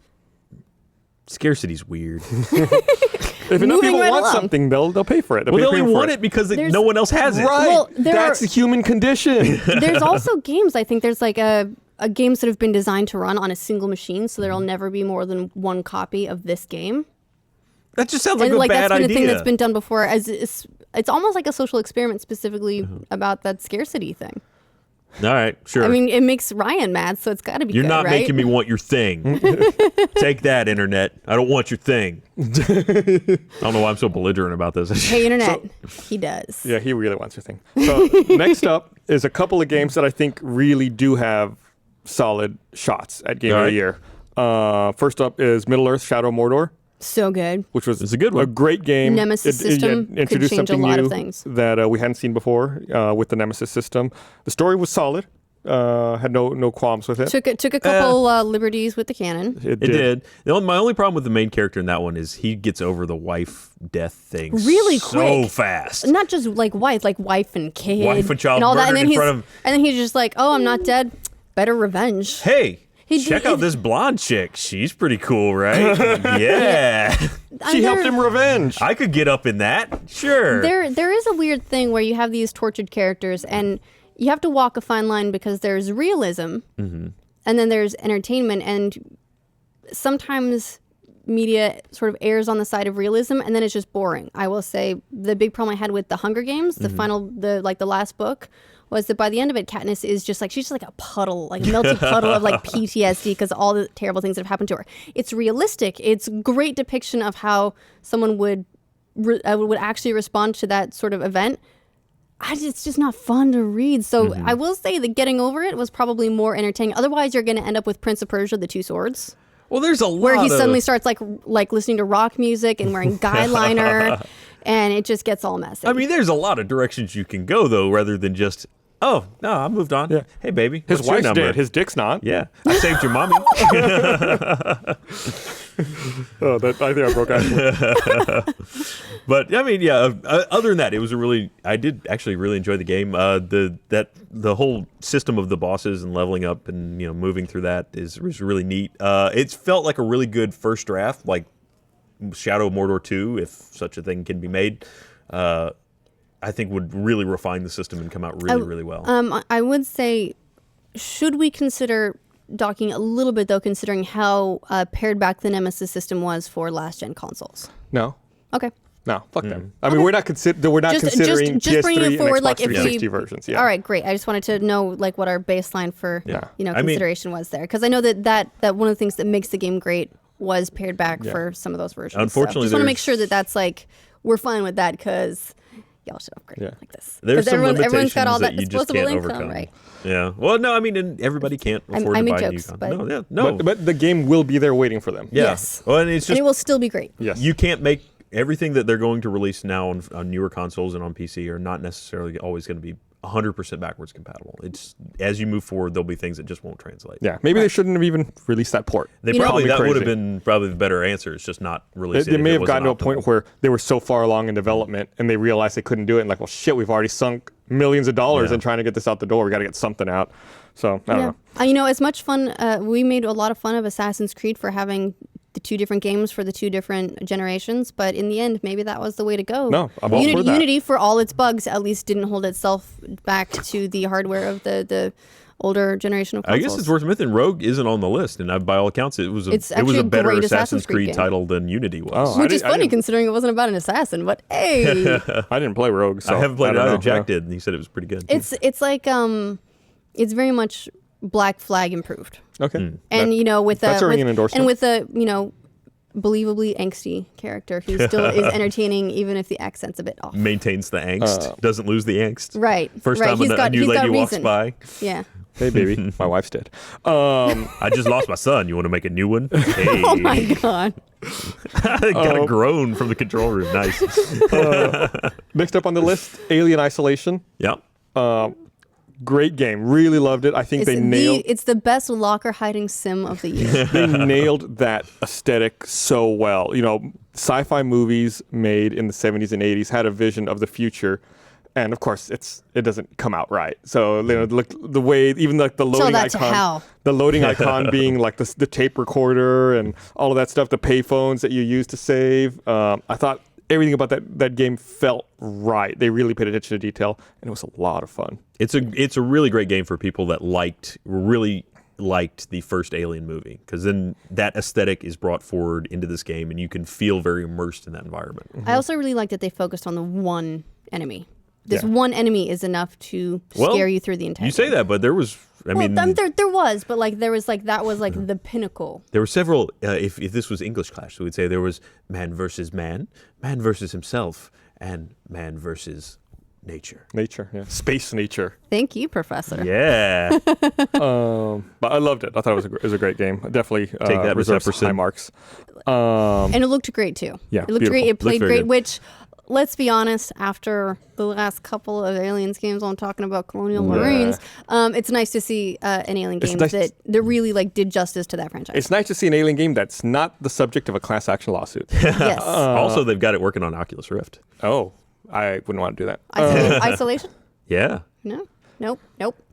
Scarcity's weird. If enough people right want along. something, they'll pay for it. Well, they only want it because no one else has it. Right. Well, That's the human condition. There's also games. I think there's like a games that have been designed to run on a single machine, so there'll never be more than one copy of this game. That just sounds like And a bad that's been idea. a thing that's been done before. It's almost like a social experiment, specifically about that scarcity thing. All right, sure. I mean, it makes Ryan mad, so it's got to be. You're good, not right? making me want your thing. Take that, internet. I don't want your thing. I don't know why I'm so belligerent about this. Hey, internet. He does. Yeah, he really wants your thing. So next up is a couple of games that I think really do have solid shots at Game of the Year. First up is Middle-earth: Shadow of Mordor, So good. which was It's a good one. a great game. Nemesis system could introduced change a something lot new of things. that we hadn't seen before with the Nemesis system. The story was solid. Had no qualms with it. Took a couple liberties with the canon. It It did. My only problem with the main character in that one is he gets over the wife death thing Really so quick. fast. Not just like wife and kid, Wife and child and all that, and murdered then in front of- and then he's just like, "Oh, I'm not dead. Better revenge." Hey, check out this blonde chick. She's pretty cool, right? Yeah. She helped him revenge. I could get up in that. Sure. There is a weird thing where you have these tortured characters, and you have to walk a fine line because there's realism, and then there's entertainment, and sometimes media sort of errs on the side of realism, and then it's just boring. I will say the big problem I had with the Hunger Games, the last book, was that by the end of it, Katniss is just like, she's just like a puddle, like a melted puddle of like PTSD because all the terrible things that have happened to her. It's realistic. It's great depiction of how someone would actually respond to that sort of event. It's just not fun to read. So I will say that getting over it was probably more entertaining. Otherwise, you're going to end up with Prince of Persia, The Two Swords. Well, there's a lot where he suddenly starts like listening to rock music and wearing guy liner, and it just gets all messy. I mean, there's a lot of directions you can go, though, rather than just, oh, no, I moved on. Yeah. Hey, baby, his wife's dead. His dick's not. Yeah. I saved your mommy. I think I broke out. But, I mean, yeah, other than that, I did actually really enjoy the game. The whole system of the bosses and leveling up and, moving through that was really neat. It's felt like a really good first draft, like Shadow of Mordor 2, if such a thing can be made. I think would really refine the system and come out really, really well. I would say, should we consider docking a little bit, though, considering how pared back the Nemesis system was for last-gen consoles? No. Okay. No, fuck them. I mean, we're not considering PS3 bringing it forward, and Xbox 360 versions. Yeah. All right, great. I just wanted to know like what our baseline for consideration was there, because I know that one of the things that makes the game great was pared back for some of those versions. Unfortunately, just want to make sure that's like we're fine with that, because y'all should upgrade like this. There's some everyone's got all that you just can't income, overcome. Right? Yeah. Well, no, I mean, and everybody can't afford to buy jokes, new but But the game will be there waiting for them. Yeah. Yes. Well, and it will still be great. Yes. You can't make everything that they're going to release now on newer consoles and on PC are not necessarily always going to be 100% backwards compatible. It's as you move forward, there'll be things that just won't translate. Yeah, maybe they shouldn't have even released that port. That would have been probably the better answer. It's just not released. They may have gotten to a point where they were so far along in development and they realized they couldn't do it, and like, well, shit, we've already sunk millions of dollars in trying to get this out the door. We got to get something out. So I don't know. As much fun, we made a lot of fun of Assassin's Creed for having the two different games for the two different generations, but in the end, maybe that was the way to go. No, I'm all for that. Unity, for all its bugs, at least didn't hold itself back to the hardware of the older generation of consoles. I guess it's worth mentioning Rogue isn't on the list, and by all accounts, it was a better Assassin's Creed title than Unity was. Which is funny considering it wasn't about an assassin, but hey. I didn't play Rogue, so I haven't played it either. Jack did, and he said it was pretty good. It's like it's very much Black Flag improved. Okay. And with that's an endorsement. and with a believably angsty character who still is entertaining even if the accent's a bit off. Maintains the angst, doesn't lose the angst. Right. First time a new lady walks by. Yeah. Hey, baby, my wife's dead. I just lost my son. You want to make a new one? Hey. Oh my God. Got a groan from the control room. Nice. Next up on the list, Alien Isolation. Yep. Great game. Really loved it. I think it's the best locker hiding sim of the year. They nailed that aesthetic so well. Sci-fi movies made in the 70s and 80s had a vision of the future, and of course it doesn't come out right. So look, the way, even like the loading icon being like the tape recorder and all of that stuff, the payphones that you use to save. I thought everything about that game felt right. They really paid attention to detail, and it was a lot of fun. It's a really great game for people that really liked the first Alien movie, because then that aesthetic is brought forward into this game, and you can feel very immersed in that environment. I also really like that they focused on the one enemy. This one enemy is enough to scare you through the entire. You say that, but there was. There was, but that was the pinnacle. There were several. If this was English class, we would say there was man versus man versus himself, and man versus nature. Space nature. Thank you, Professor. Yeah. But I loved it. I thought it was a great game. Definitely take that reserves high marks. And it looked great too. Yeah, it looked great. It played great. Good. Which, let's be honest, after the last couple of Aliens games, I'm talking about Colonial Marines. It's nice to see an Alien game that really did justice to that franchise. It's nice to see an Alien game that's not the subject of a class action lawsuit. Yes. Also, they've got it working on Oculus Rift. Oh, I wouldn't want to do that. Isolation? Yeah. No. Nope.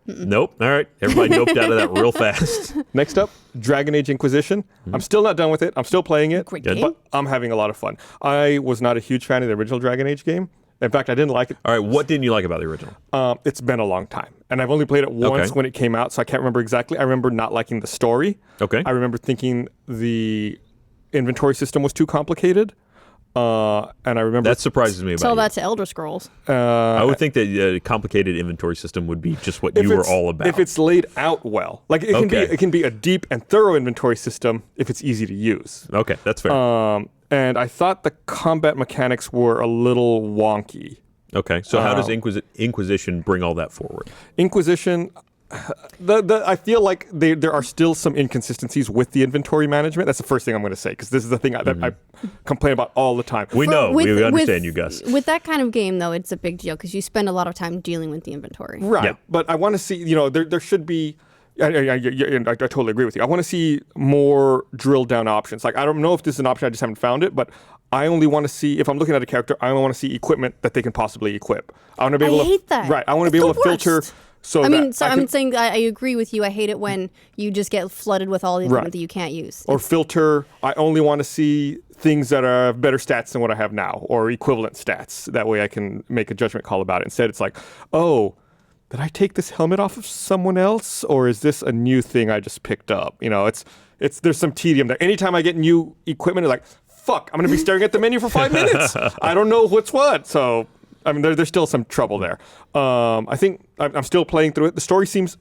Nope. All right. Everybody doped out of that real fast. Next up, Dragon Age Inquisition. I'm still not done with it. I'm still playing it. Great game. But I'm having a lot of fun. I was not a huge fan of the original Dragon Age game. In fact, I didn't like it. All right. What didn't you like about the original? It's been a long time. And I've only played it once when it came out, so I can't remember exactly. I remember not liking the story. Okay. I remember thinking the inventory system was too complicated. And I remember... That surprises me about Tell you. that to Elder Scrolls. I would think that a complicated inventory system would be just what you were all about. If it's laid out well. Like, it can be a deep and thorough inventory system if it's easy to use. Okay, that's fair. And I thought the combat mechanics were a little wonky. Okay, so how does Inquisition bring all that forward? Inquisition... I feel like there are still some inconsistencies with the inventory management. That's the first thing I'm going to say, because this is the thing that I complain about all the time. We understand you, Gus. With that kind of game, though, it's a big deal because you spend a lot of time dealing with the inventory. Right. Yeah. But I want to see, there should be, I totally agree with you. I want to see more drilled down options. Like, I don't know if this is an option, I just haven't found it, but I only want to see, if I'm looking at a character, I only want to see equipment that they can possibly equip. I want to be able hate that. Right. I want to be able to filter. I'm saying I agree with you. I hate it when you just get flooded with all the equipment that you can't use. Or filter. I only want to see things that are better stats than what I have now, or equivalent stats. That way I can make a judgment call about it. Instead, it's like, oh, did I take this helmet off of someone else, or is this a new thing I just picked up? It's there's some tedium there. Anytime I get new equipment, it's like, fuck, I'm going to be staring at the menu for 5 minutes. I don't know what's what. So... I mean, there's still some trouble there. I think I'm still playing through it. The story seems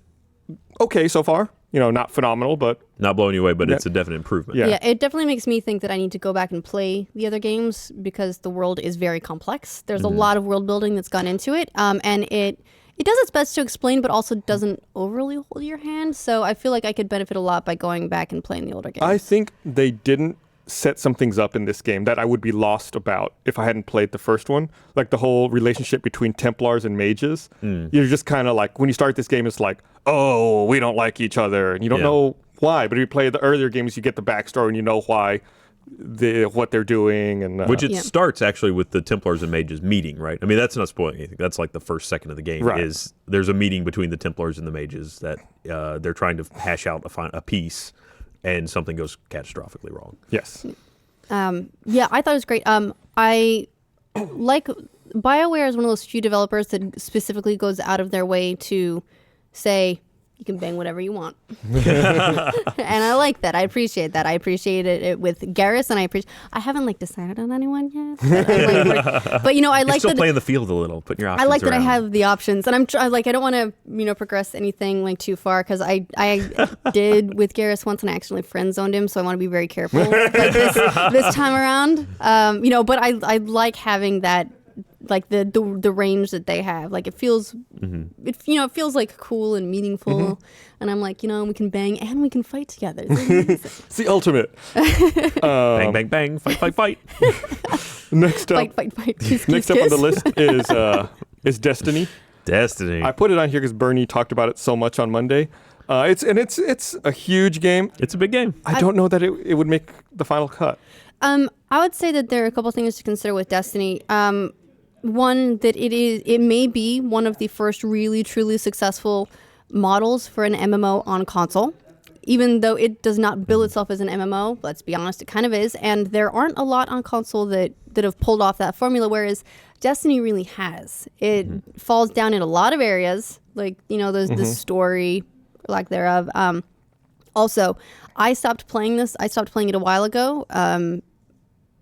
okay so far. Not phenomenal, but... Not blowing you away, but it's a definite improvement. Yeah, it definitely makes me think that I need to go back and play the other games because the world is very complex. There's a lot of world building that's gone into it, and it does its best to explain, but also doesn't overly hold your hand. So I feel like I could benefit a lot by going back and playing the older games. I think they didn't set some things up in this game that I would be lost about if I hadn't played the first one. Like the whole relationship between Templars and mages. You're just kind of like, when you start this game, it's like, oh, we don't like each other. And you don't know why. But if you play the earlier games, you get the backstory and you know why, what they're doing. And Which starts actually with the Templars and mages meeting, right? I mean, that's not spoiling anything. That's like the first second of the game is there's a meeting between the Templars and the mages that they're trying to hash out a peace. And something goes catastrophically wrong. Yes. I thought it was great. I like BioWare is one of those few developers that specifically goes out of their way to say, you can bang whatever you want. And I like that. I appreciate that. I appreciated it with Garrus, and I haven't decided on anyone yet. But I like still that playing the field a little, putting your options I like around. that I have the options, and I don't want to progress anything too far because I did with Garrus once and I accidentally friend zoned him, so I want to be very careful this time around. But I like having that. Like the range that they have, like it feels, it feels like cool and meaningful, and I'm like, we can bang and we can fight together. It's the ultimate. Bang, bang, bang, fight, fight, fight. Next up, fight. Kiss, next kiss, up on the list is Destiny. Destiny. I put it on here because Bernie talked about it so much on Monday. It's a huge game. It's a big game. I don't know that it would make the final cut. I would say that there are a couple things to consider with Destiny. One, that it may be one of the first really truly successful models for an MMO on console, even though it does not bill itself as an MMO. Let's be honest, it kind of is, and there aren't a lot on console that have pulled off that formula, whereas Destiny really has. It falls down in a lot of areas, like there's the story, lack thereof. Also, I stopped playing this. I stopped playing it a while ago.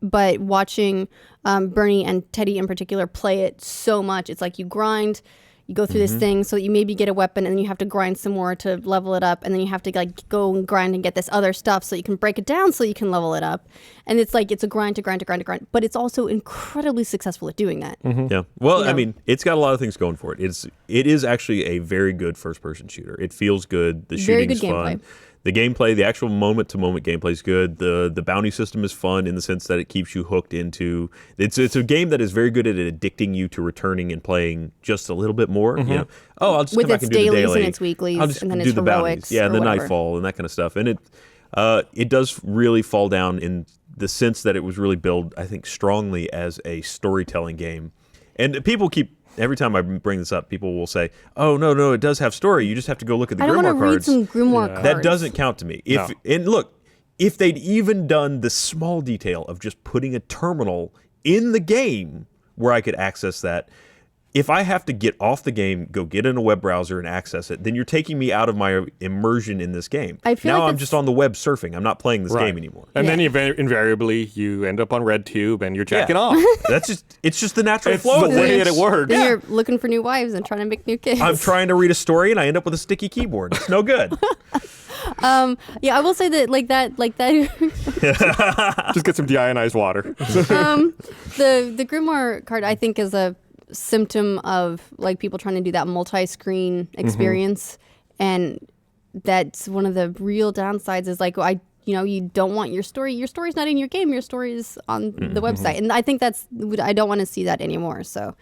But watching Bernie and Teddy in particular play it so much, it's like you grind, you go through this thing so that you maybe get a weapon, and then you have to grind some more to level it up, and then you have to go and grind and get this other stuff so you can break it down so you can level it up. And it's like it's a grind to grind to grind to grind, but it's also incredibly successful at doing that. Yeah. Well, I mean, it's got a lot of things going for it. It is actually a very good first-person shooter. It feels good. The shooting's fun. The gameplay, the actual moment-to-moment gameplay is good. The bounty system is fun in the sense that it keeps you hooked into... It's a game that is very good at addicting you to returning and playing just a little bit more. I'll just come back and do the daily. With its dailies and its weeklies, I'll just and then do its the heroics. Bounties. Yeah, and the whatever. Nightfall and that kind of stuff. And it does really fall down in the sense that it was really billed, I think, strongly as a storytelling game. And people keep every time I bring this up, people will say, "Oh no, it does have story. You just have to go look at the I don't grimoire want to read cards." some grimoire cards. That doesn't count to me. And look, if they'd even done the small detail of just putting a terminal in the game where I could access that. If I have to get off the game, go get in a web browser and access it, then you're taking me out of my immersion in this game. I feel now like I'm just on the web surfing. I'm not playing this game anymore. And then invariably you end up on RedTube and you're jacking off. It's just the natural It's flow. the way it works. Then you're looking for new wives and trying to make new kids. I'm trying to read a story and I end up with a sticky keyboard. It's no good. I will say that like that. Just get some deionized water. The grimoire card I think is a symptom of like people trying to do that multi-screen experience, and that's one of the real downsides is like you don't want your story's not in your game, your story is on the website, and I think I don't want to see that anymore. So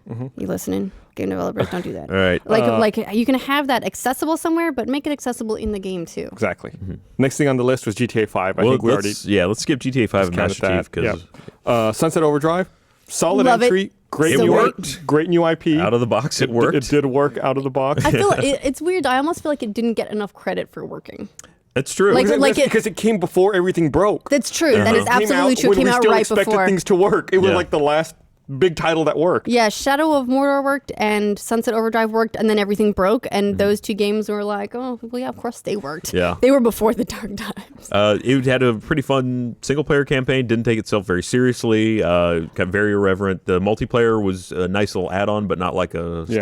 you listening, game developers, don't do that. All right. Like you can have that accessible somewhere, but make it accessible in the game too. Exactly. Next thing on the list was GTA 5. I think we already let's skip GTA 5 and Master Chief because Sunset Overdrive, solid Love it. entry. Great So new great. great new IP. out of the box it worked. It did work out of the box. I feel it's weird. I almost feel like it didn't get enough credit for working. It's true. Because it came before everything broke. That's true. That is absolutely true. It came out when we right still expected before. things to work. It was like the last big title that worked. Yeah, Shadow of Mordor worked and Sunset Overdrive worked, and then everything broke. And those two games were like, oh, well, yeah, of course they worked. Yeah. They were before the dark times. It had a pretty fun single-player campaign, didn't take itself very seriously, got very irreverent. The multiplayer was a nice little add-on, but not like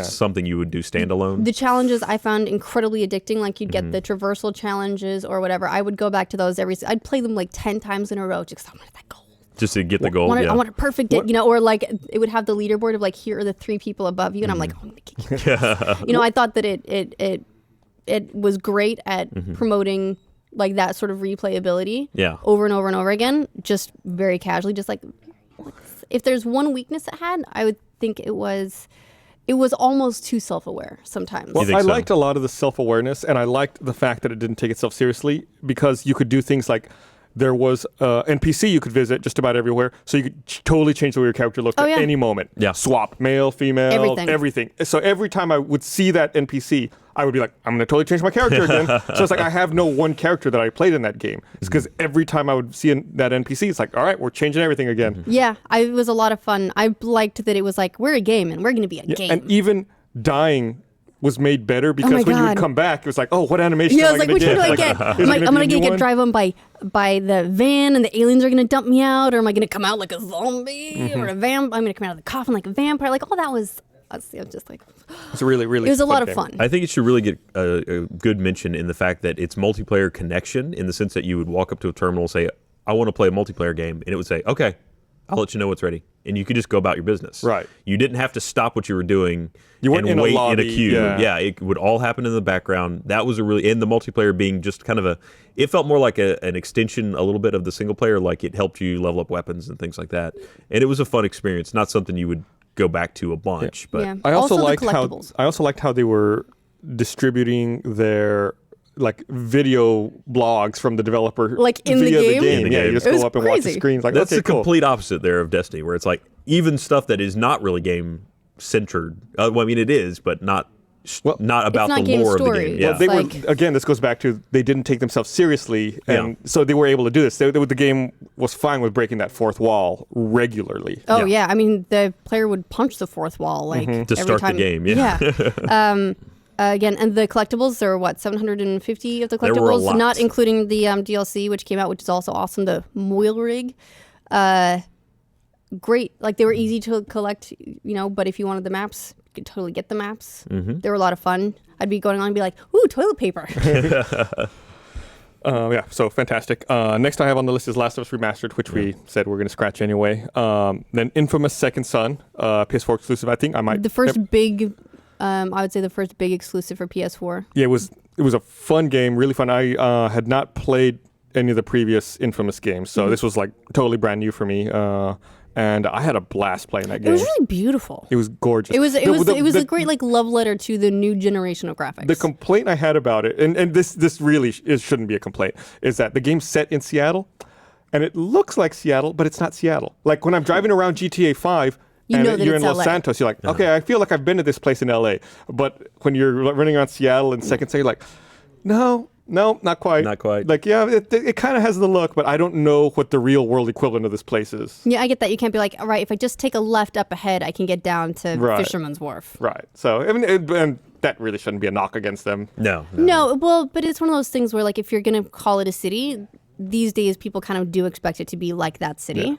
something you would do standalone. The challenges I found incredibly addicting. Like you'd get the traversal challenges or whatever. I would go back to those I'd play them like 10 times in a row just because I wanted that goal. Just to get the goal, I want a perfect, or like it would have the leaderboard of like here are the 3 people above you, and I'm like, oh, I thought that it was great at promoting like that sort of replayability, over and over and over again, just very casually, just like if there's one weakness it had, I would think it was almost too self-aware sometimes. Well, I liked a lot of the self-awareness, and I liked the fact that it didn't take itself seriously because you could do things like. There was NPC you could visit just about everywhere, so you could totally change the way your character looked at any moment. Yeah. Swap, male, female, everything. So every time I would see that NPC, I would be like, I'm going to totally change my character again. So it's like I have no one character that I played in that game. It's because every time I would see that NPC, it's like, all right, we're changing everything again. Yeah, it was a lot of fun. I liked that it was like, we're a game, and we're going to be a game. And even dying was made better because when you would come back, it was like, oh, what animation am I going to get? Which one do I get? I'm going to get drive on by the van and the aliens are going to dump me out, or am I going to come out like a zombie or a I'm going to come out of the coffin like a vampire. Like all that was just like... It's really, really It was a lot of game. fun. I think it should really get a good mention in the fact that it's multiplayer connection in the sense that you would walk up to a terminal and say, I want to play a multiplayer game. And it would say, okay, I'll let you know it's ready. And you could just go about your business. Right. You didn't have to stop what you were doing and wait in a queue. Yeah. It would all happen in the background. That was and the multiplayer being just kind of it felt more like an extension a little bit of the single player, like it helped you level up weapons and things like that. And it was a fun experience, not something you would go back to a bunch. But I also liked collectibles. how they were distributing their like video blogs from the developer like in the game. In the game. You just go up and watch the screens. Like that's okay, the cool. complete opposite there of Destiny, where it's like even stuff that is not really game centered. Well, I mean it is, but not about not the lore story. of the game. Well, they were again. This goes back to they didn't take themselves seriously, and so they were able to do this. The game was fine with breaking that fourth wall regularly. Oh yeah, I mean the player would punch the fourth wall like to every start time. the game. Yeah. Again, and the collectibles, there were 750 of the There were a collectibles, lot. not including the DLC, which came out, which is also awesome, the Moil Rig. Great. Like, they were easy to collect, but if you wanted the maps, you could totally get the maps. They were a lot of fun. I'd be going on and be like, ooh, toilet paper. So fantastic. Next I have on the list is Last of Us Remastered, which we said we're going to scratch anyway. Then Infamous Second Son, PS4 exclusive. I think I might... The first big... I would say the first big exclusive for PS4. Yeah, it was a fun game, really fun. I had not played any of the previous Infamous games, so this was like totally brand new for me. And I had a blast playing that game. It was really beautiful. It was gorgeous. It was a great like love letter to the new generation of graphics. The complaint I had about it, and this really shouldn't be a complaint, is that the game's set in Seattle, and it looks like Seattle, but it's not Seattle. Like when I'm driving around GTA 5. You and know that you're it's in Los LA. Santos, you're like, okay, I feel like I've been to this place in LA. But when you're running around Seattle and Second City, you're like, no, not quite. Not quite. Like, yeah, it kind of has the look, but I don't know what the real world equivalent of this place is. Yeah, I get that. You can't be like, all right, if I just take a left up ahead, I can get down to Fisherman's Wharf. Right. So, I mean, and that really shouldn't be a knock against them. No. No, well, but it's one of those things where, like, if you're going to call it a city, these days people kind of do expect it to be like that city. Yeah.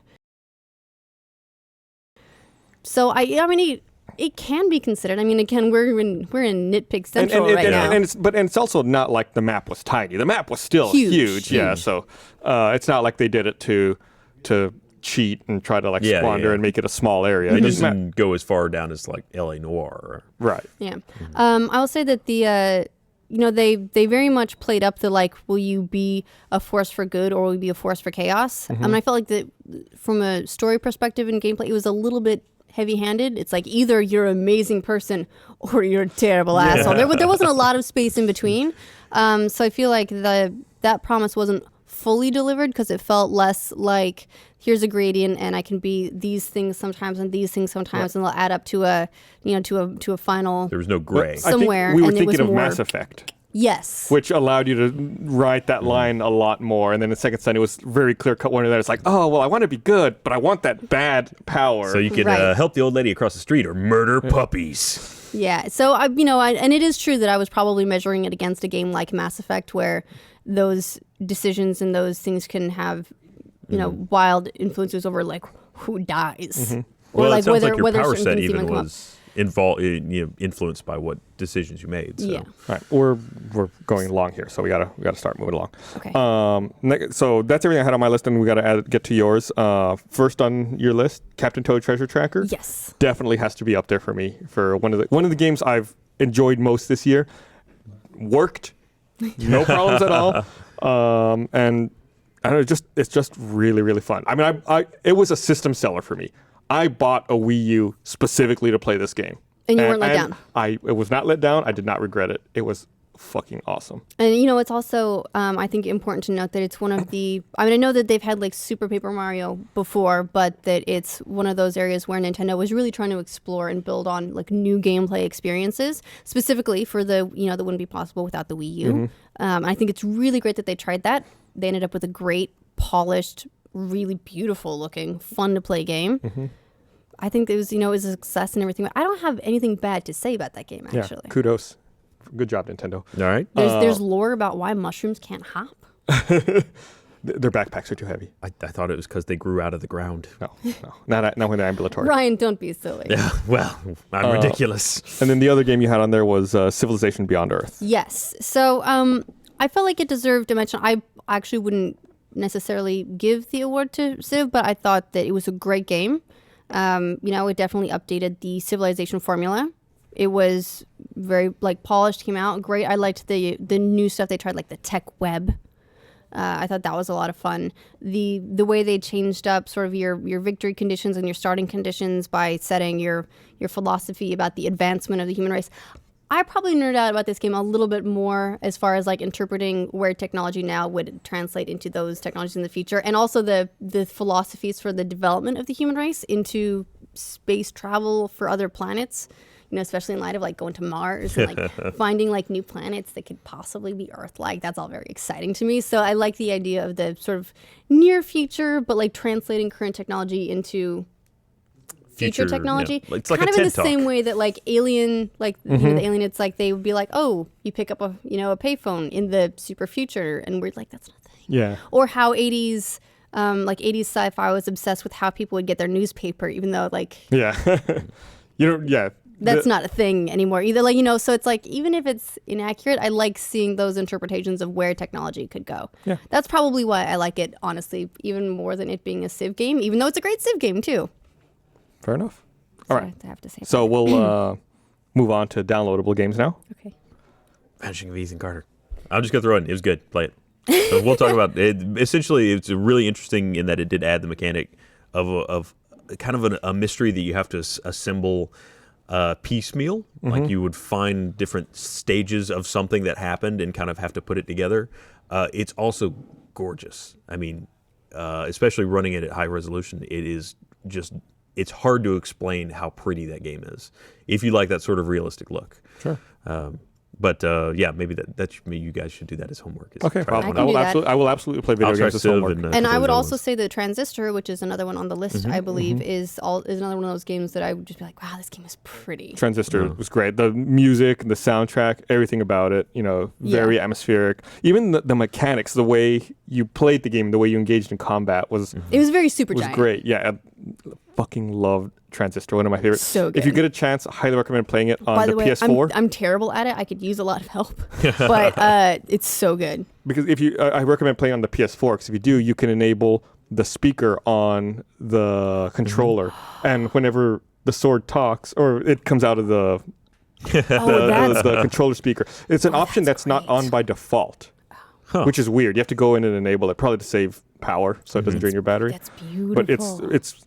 So, I mean, it can be considered. I mean, again, we're in nitpick central right now. And it's also not like the map was tiny. The map was still huge. Yeah. So it's not like they did it to cheat and try to like squander and make it a small area. They just didn't go as far down as like LA Noire. Right. Yeah. I will say that the they very much played up the like, will you be a force for good or will you be a force for chaos? I felt like that from a story perspective and gameplay, it was a little bit heavy-handed. It's like either you're an amazing person or you're a terrible asshole. There wasn't a lot of space in between. So I feel like that promise wasn't fully delivered because it felt less like here's a gradient and I can be these things sometimes and these things sometimes and they'll add up to a to a final. There was no gray. Somewhere. I think we were and thinking it was of more, Mass Effect. Yes. Which allowed you to write that line a lot more. And then the Second Son, it was very clear cut one of that. It's like, oh, well, I want to be good, but I want that bad power. So you can help the old lady across the street or murder puppies. Yeah. So, and it is true that I was probably measuring it against a game like Mass Effect where those decisions and those things can have, wild influences over like who dies. Or Well, like it sounds whether like your whether power certain set things even even come up. was influenced by what decisions you made. So. Yeah. All right, we're going long here, so we gotta start moving along. Okay. So that's everything I had on my list, and we gotta get to yours. First on your list, Captain Toad Treasure Tracker. Yes. Definitely has to be up there for me for one of the games I've enjoyed most this year. Worked, no problems at all, and I don't know, it's just really really fun. I mean, it was a system seller for me. I bought a Wii U specifically to play this game. And you weren't let down. It was not let down. I did not regret it. It was fucking awesome. And it's also I think important to note that it's one of the I know that they've had like Super Paper Mario before, but that it's one of those areas where Nintendo was really trying to explore and build on like new gameplay experiences, specifically for the that wouldn't be possible without the Wii U. I think it's really great that they tried that. They ended up with a great, polished, really beautiful looking, fun to play game. I think it was it was a success and everything. I don't have anything bad to say about that game actually. Yeah, kudos. Good job, Nintendo. All right. There's lore about why mushrooms can't hop. Their backpacks are too heavy. I thought it was because they grew out of the ground. No, not when they're ambulatory. Ryan, don't be silly. Yeah, well, I'm ridiculous. And then the other game you had on there was Civilization Beyond Earth. Yes. So I felt like it deserved a mention. I actually wouldn't necessarily give the award to Civ, but I thought that it was a great game. It definitely updated the Civilization formula. It was very polished, came out great. I liked the new stuff they tried, like the tech web. I thought that was a lot of fun. The way they changed up sort of your victory conditions and your starting conditions by setting your philosophy about the advancement of the human race. I probably nerd out about this game a little bit more as far as interpreting where technology now would translate into those technologies in the future, and also the philosophies for the development of the human race into space travel for other planets. Especially in light of going to Mars and finding new planets that could possibly be Earth-like. That's all very exciting to me. So I like the idea of the sort of near future, but translating current technology into future technology. Yeah. It's like kind a of in TED the Talk. same way that Alien, the Alien, it's they would be like, oh, you pick up a payphone in the super future, and we're like, that's not a thing. Yeah. Or how 80s 80s sci-fi was obsessed with how people would get their newspaper, even though yeah. Yeah. That's not a thing anymore either. So it's even if it's inaccurate, I like seeing those interpretations of where technology could go. Yeah. That's probably why I like it, honestly, even more than it being a Civ game, even though it's a great Civ game too. Fair enough. All right. I have to say. So we'll move on to downloadable games now. Okay. Vanishing of Ethan Carter. I'm just going to throw it in. It was good. Play it. So we'll talk about it. Essentially, it's really interesting in that it did add the mechanic of kind of a mystery that you have to assemble piecemeal. Like you would find different stages of something that happened and kind of have to put it together. It's also gorgeous. I mean, especially running it at high resolution, it is just it's hard to explain how pretty that game is if you like that sort of realistic look. Sure. But maybe you guys should do that as homework. Okay, I will absolutely play video games as homework. And I would also say the Transistor, which is another one on the list, I believe, is another one of those games that I would just be like, wow, this game is pretty. Transistor was great. The music, the soundtrack, everything about it, very atmospheric. Even the mechanics, the way you played the game, the way you engaged in combat was it was very Supergiant. Great. Yeah, I fucking loved Transistor, one of my favorites. So good. If you get a chance, I highly recommend playing it on the PS4. I'm terrible at it. I could use a lot of help, but it's so good. Because I recommend playing on the PS4 because if you do, you can enable the speaker on the controller, and whenever the sword talks or it comes out of the controller speaker, it's an option that's not on by default. Which is weird. You have to go in and enable it, probably to save power, so it doesn't drain your battery. That's beautiful. But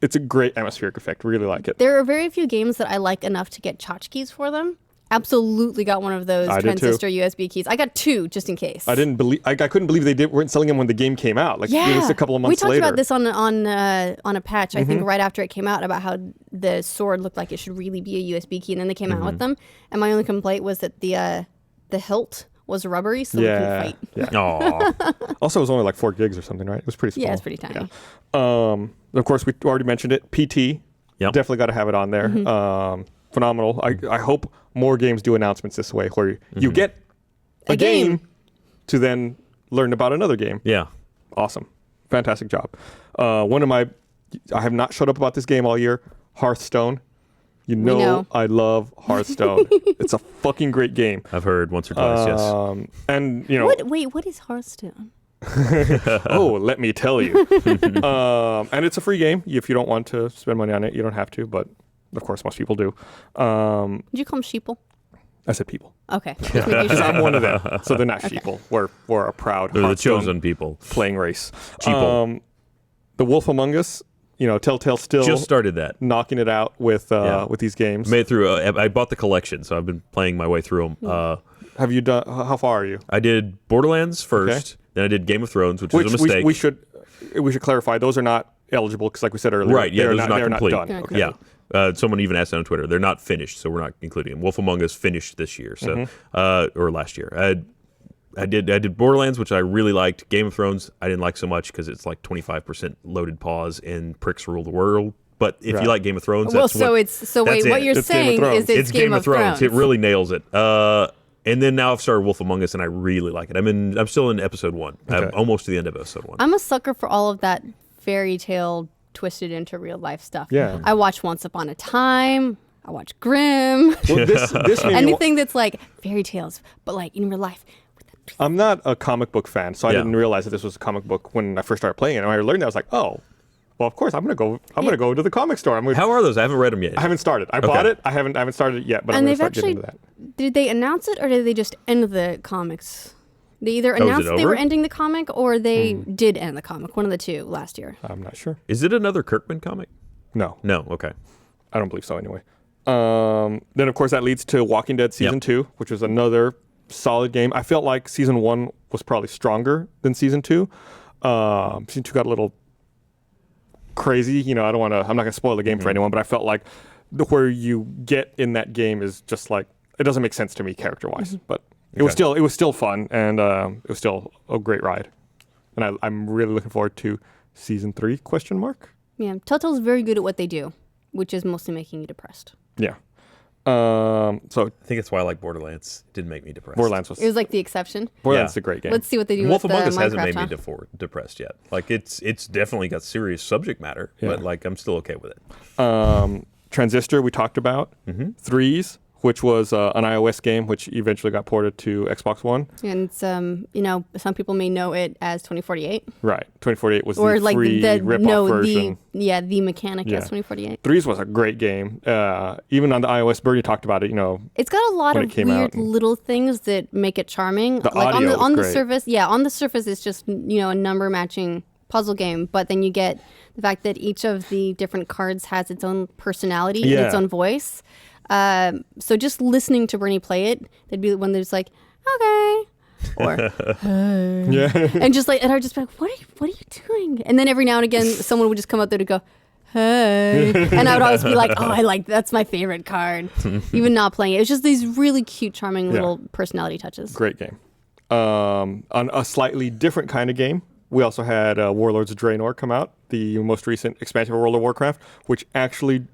it's a great atmospheric effect. Really like it. There are very few games that I like enough to get tchotchkes for them. Absolutely got one of those Transistor USB keys. I got 2 just in case. I couldn't believe they weren't selling them when the game came out. It was a couple of months later. We talked about this on a patch. I think right after it came out about how the sword looked like it should really be a USB key, and then they came out with them. And my only complaint was that the hilt was rubbery, so we couldn't fight. Yeah. Also, it was only like 4 gigs or something, right? It was pretty small. Yeah, it's pretty tiny. Yeah. Of course, we already mentioned it. PT. Yep. Definitely got to have it on there. Phenomenal. I hope more games do announcements this way where you get a game to then learn about another game. Yeah. Awesome. Fantastic job. I have not shut up about this game all year. Hearthstone. You know I love Hearthstone. It's a fucking great game. I've heard once or twice, yes. And, what is Hearthstone? Let me tell you. And it's a free game. If you don't want to spend money on it, you don't have to, but of course most people do. Did you call them sheeple? I said people. Okay. Because I'm one of them. So they're not sheeple. We're a proud They're the chosen people. Playing race. Sheeple. The Wolf Among Us. Telltale still just started that, knocking it out with these games. Made it through. I bought the collection, so I've been playing my way through them. Have you done? How far are you? I did Borderlands first, then I did Game of Thrones, which was a mistake. We should clarify those are not eligible because, like we said earlier, right? Yeah, those are not complete. Not done. Okay. Yeah. Someone even asked on Twitter. They're not finished, so we're not including them. Wolf Among Us finished this year, so or last year. I did Borderlands, which I really liked. Game of Thrones, I didn't like so much because it's like 25% loaded pause and pricks rule the world. But if you like Game of Thrones, what you're saying is it's Game of Thrones. It really nails it. And then now I've started Wolf Among Us, and I really like it. I'm still in episode 1. Okay. I'm almost to the end of episode 1. I'm a sucker for all of that fairy tale twisted into real life stuff. Yeah. I watch Once Upon a Time. I watch Grimm. Well, this anything that's like fairy tales, but like in real life. I'm not a comic book fan, so I didn't realize that this was a comic book when I first started playing it. And when I learned that, I was like, oh, well, of course, I'm gonna go to the comic store. How are those? I haven't read them yet. I haven't started. I bought it. I haven't started it yet, but I'm gonna start getting into that. Did they announce it, or did they just end the comics? They either announced they were ending the comic, or they did end the comic. One of the two last year. I'm not sure. Is it another Kirkman comic? No. Okay. I don't believe so. Anyway. Then of course that leads to Walking Dead season 2, which was another solid game. I felt like season 1 was probably stronger than season 2. Season 2 got a little crazy. I'm not gonna spoil the game for anyone, but I felt like where you get in that game is just like, it doesn't make sense to me character wise, but it was still fun, and it was still a great ride. And I'm really looking forward to season 3 ? Yeah, Telltale's very good at what they do, which is mostly making you depressed. Yeah. So I think that's why I like Borderlands. It didn't make me depressed. Borderlands was like the exception. Borderlands is a great game. Let's see what they do Wolf with Among Us Minecraft, hasn't made me depressed yet. Like it's definitely got serious subject matter, but like I'm still okay with it. Transistor we talked about. Threes, which was an iOS game, which eventually got ported to Xbox One. And some people may know it as 2048. Right, 2048 was the free rip-off version. The mechanic as 2048. Threes was a great game. Even on the iOS, Bernie talked about it. It's got a lot of weird little things that make it charming. The audio on the great. surface, on the surface, it's just a number matching puzzle game. But then you get the fact that each of the different cards has its own personality and its own voice. So just listening to Bernie play it, there'd be when there's like, okay, or and just like, and I'd just be like, what are you doing? And then every now and again, someone would just come up there to go, hey. And I would always be like, oh, that's my favorite card. Even not playing it. It's just these really cute, charming little personality touches. Great game. On a slightly different kind of game, we also had Warlords of Draenor come out, the most recent expansion of World of Warcraft, which actually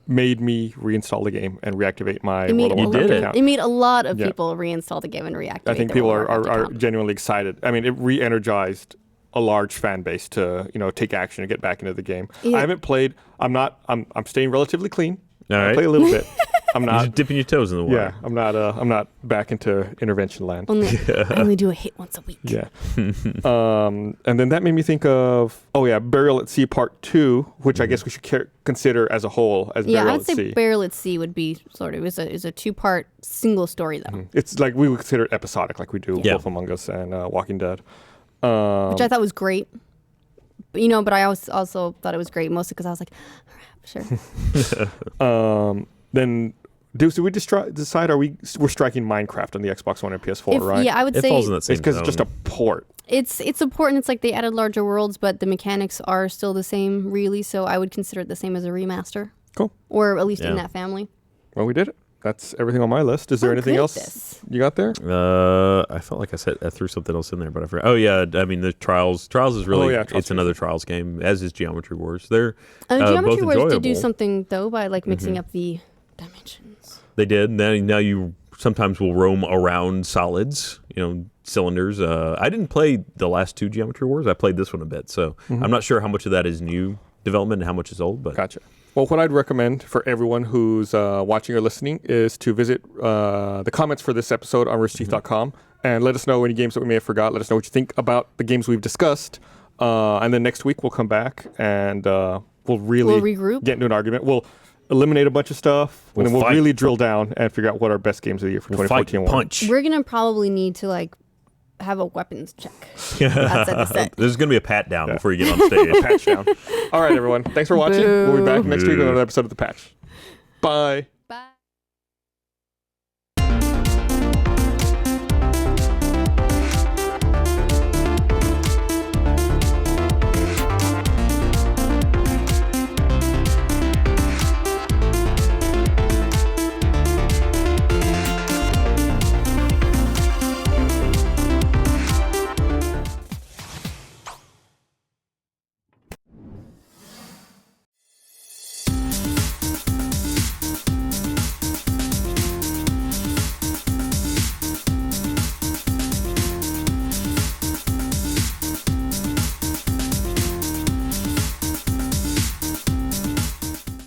made me reinstall the game and reactivate my World of Warcraft account. It made a lot of people reinstall the game and reactivate. I think people are genuinely excited. I mean, it re-energized a large fan base to take action and get back into the game. Yeah. I haven't played. I'm staying relatively clean. All right. I play a little bit. I'm not You're dipping your toes in the water. Yeah, I'm not back into intervention land. I only do a hit once a week. Yeah. And then that made me think of Burial at Sea Part 2, which I guess we should consider as a whole as Burial at Sea. I would say Burial at Sea would be sort of is a 2-part single story though. Mm-hmm. It's like we would consider it episodic, like we do Wolf Among Us and Walking Dead, which I thought was great. But I also thought it was great mostly because I was like, sure. Then. Did we decide we're striking Minecraft on the Xbox One and PS4, right? Yeah, I would say falls in that same it's because it's just a port. It's a port, and it's like they added larger worlds, but the mechanics are still the same, really. So I would consider it the same as a remaster. Cool. Or at least in that family. Well, we did it. That's everything on my list. Is there anything else you got there? I felt like I threw something else in there, but I forgot. Oh yeah, I mean the Trials. Trials is really it's another Trials game, as is Geometry Wars. They're Geometry both Wars enjoyable. did do something though by mixing up the dimensions. They did. Now you sometimes will roam around solids, cylinders. I didn't play the last 2 Geometry Wars. I played this one a bit, so I'm not sure how much of that is new development and how much is old. But gotcha. Well, what I'd recommend for everyone who's watching or listening is to visit the comments for this episode on roosterteeth.com and let us know any games that we may have forgot. Let us know what you think about the games we've discussed. And then next week we'll come back and we'll regroup. Get into an argument. We'll eliminate a bunch of stuff, and then we'll really drill down and figure out what our best games of the year for 2014 were. Punch. We're going to probably need to have a weapons check. That's the set. There's going to be a pat down before you get on stage. A patch down. All right, everyone. Thanks for watching. We'll be back next week with another episode of The Patch. Bye.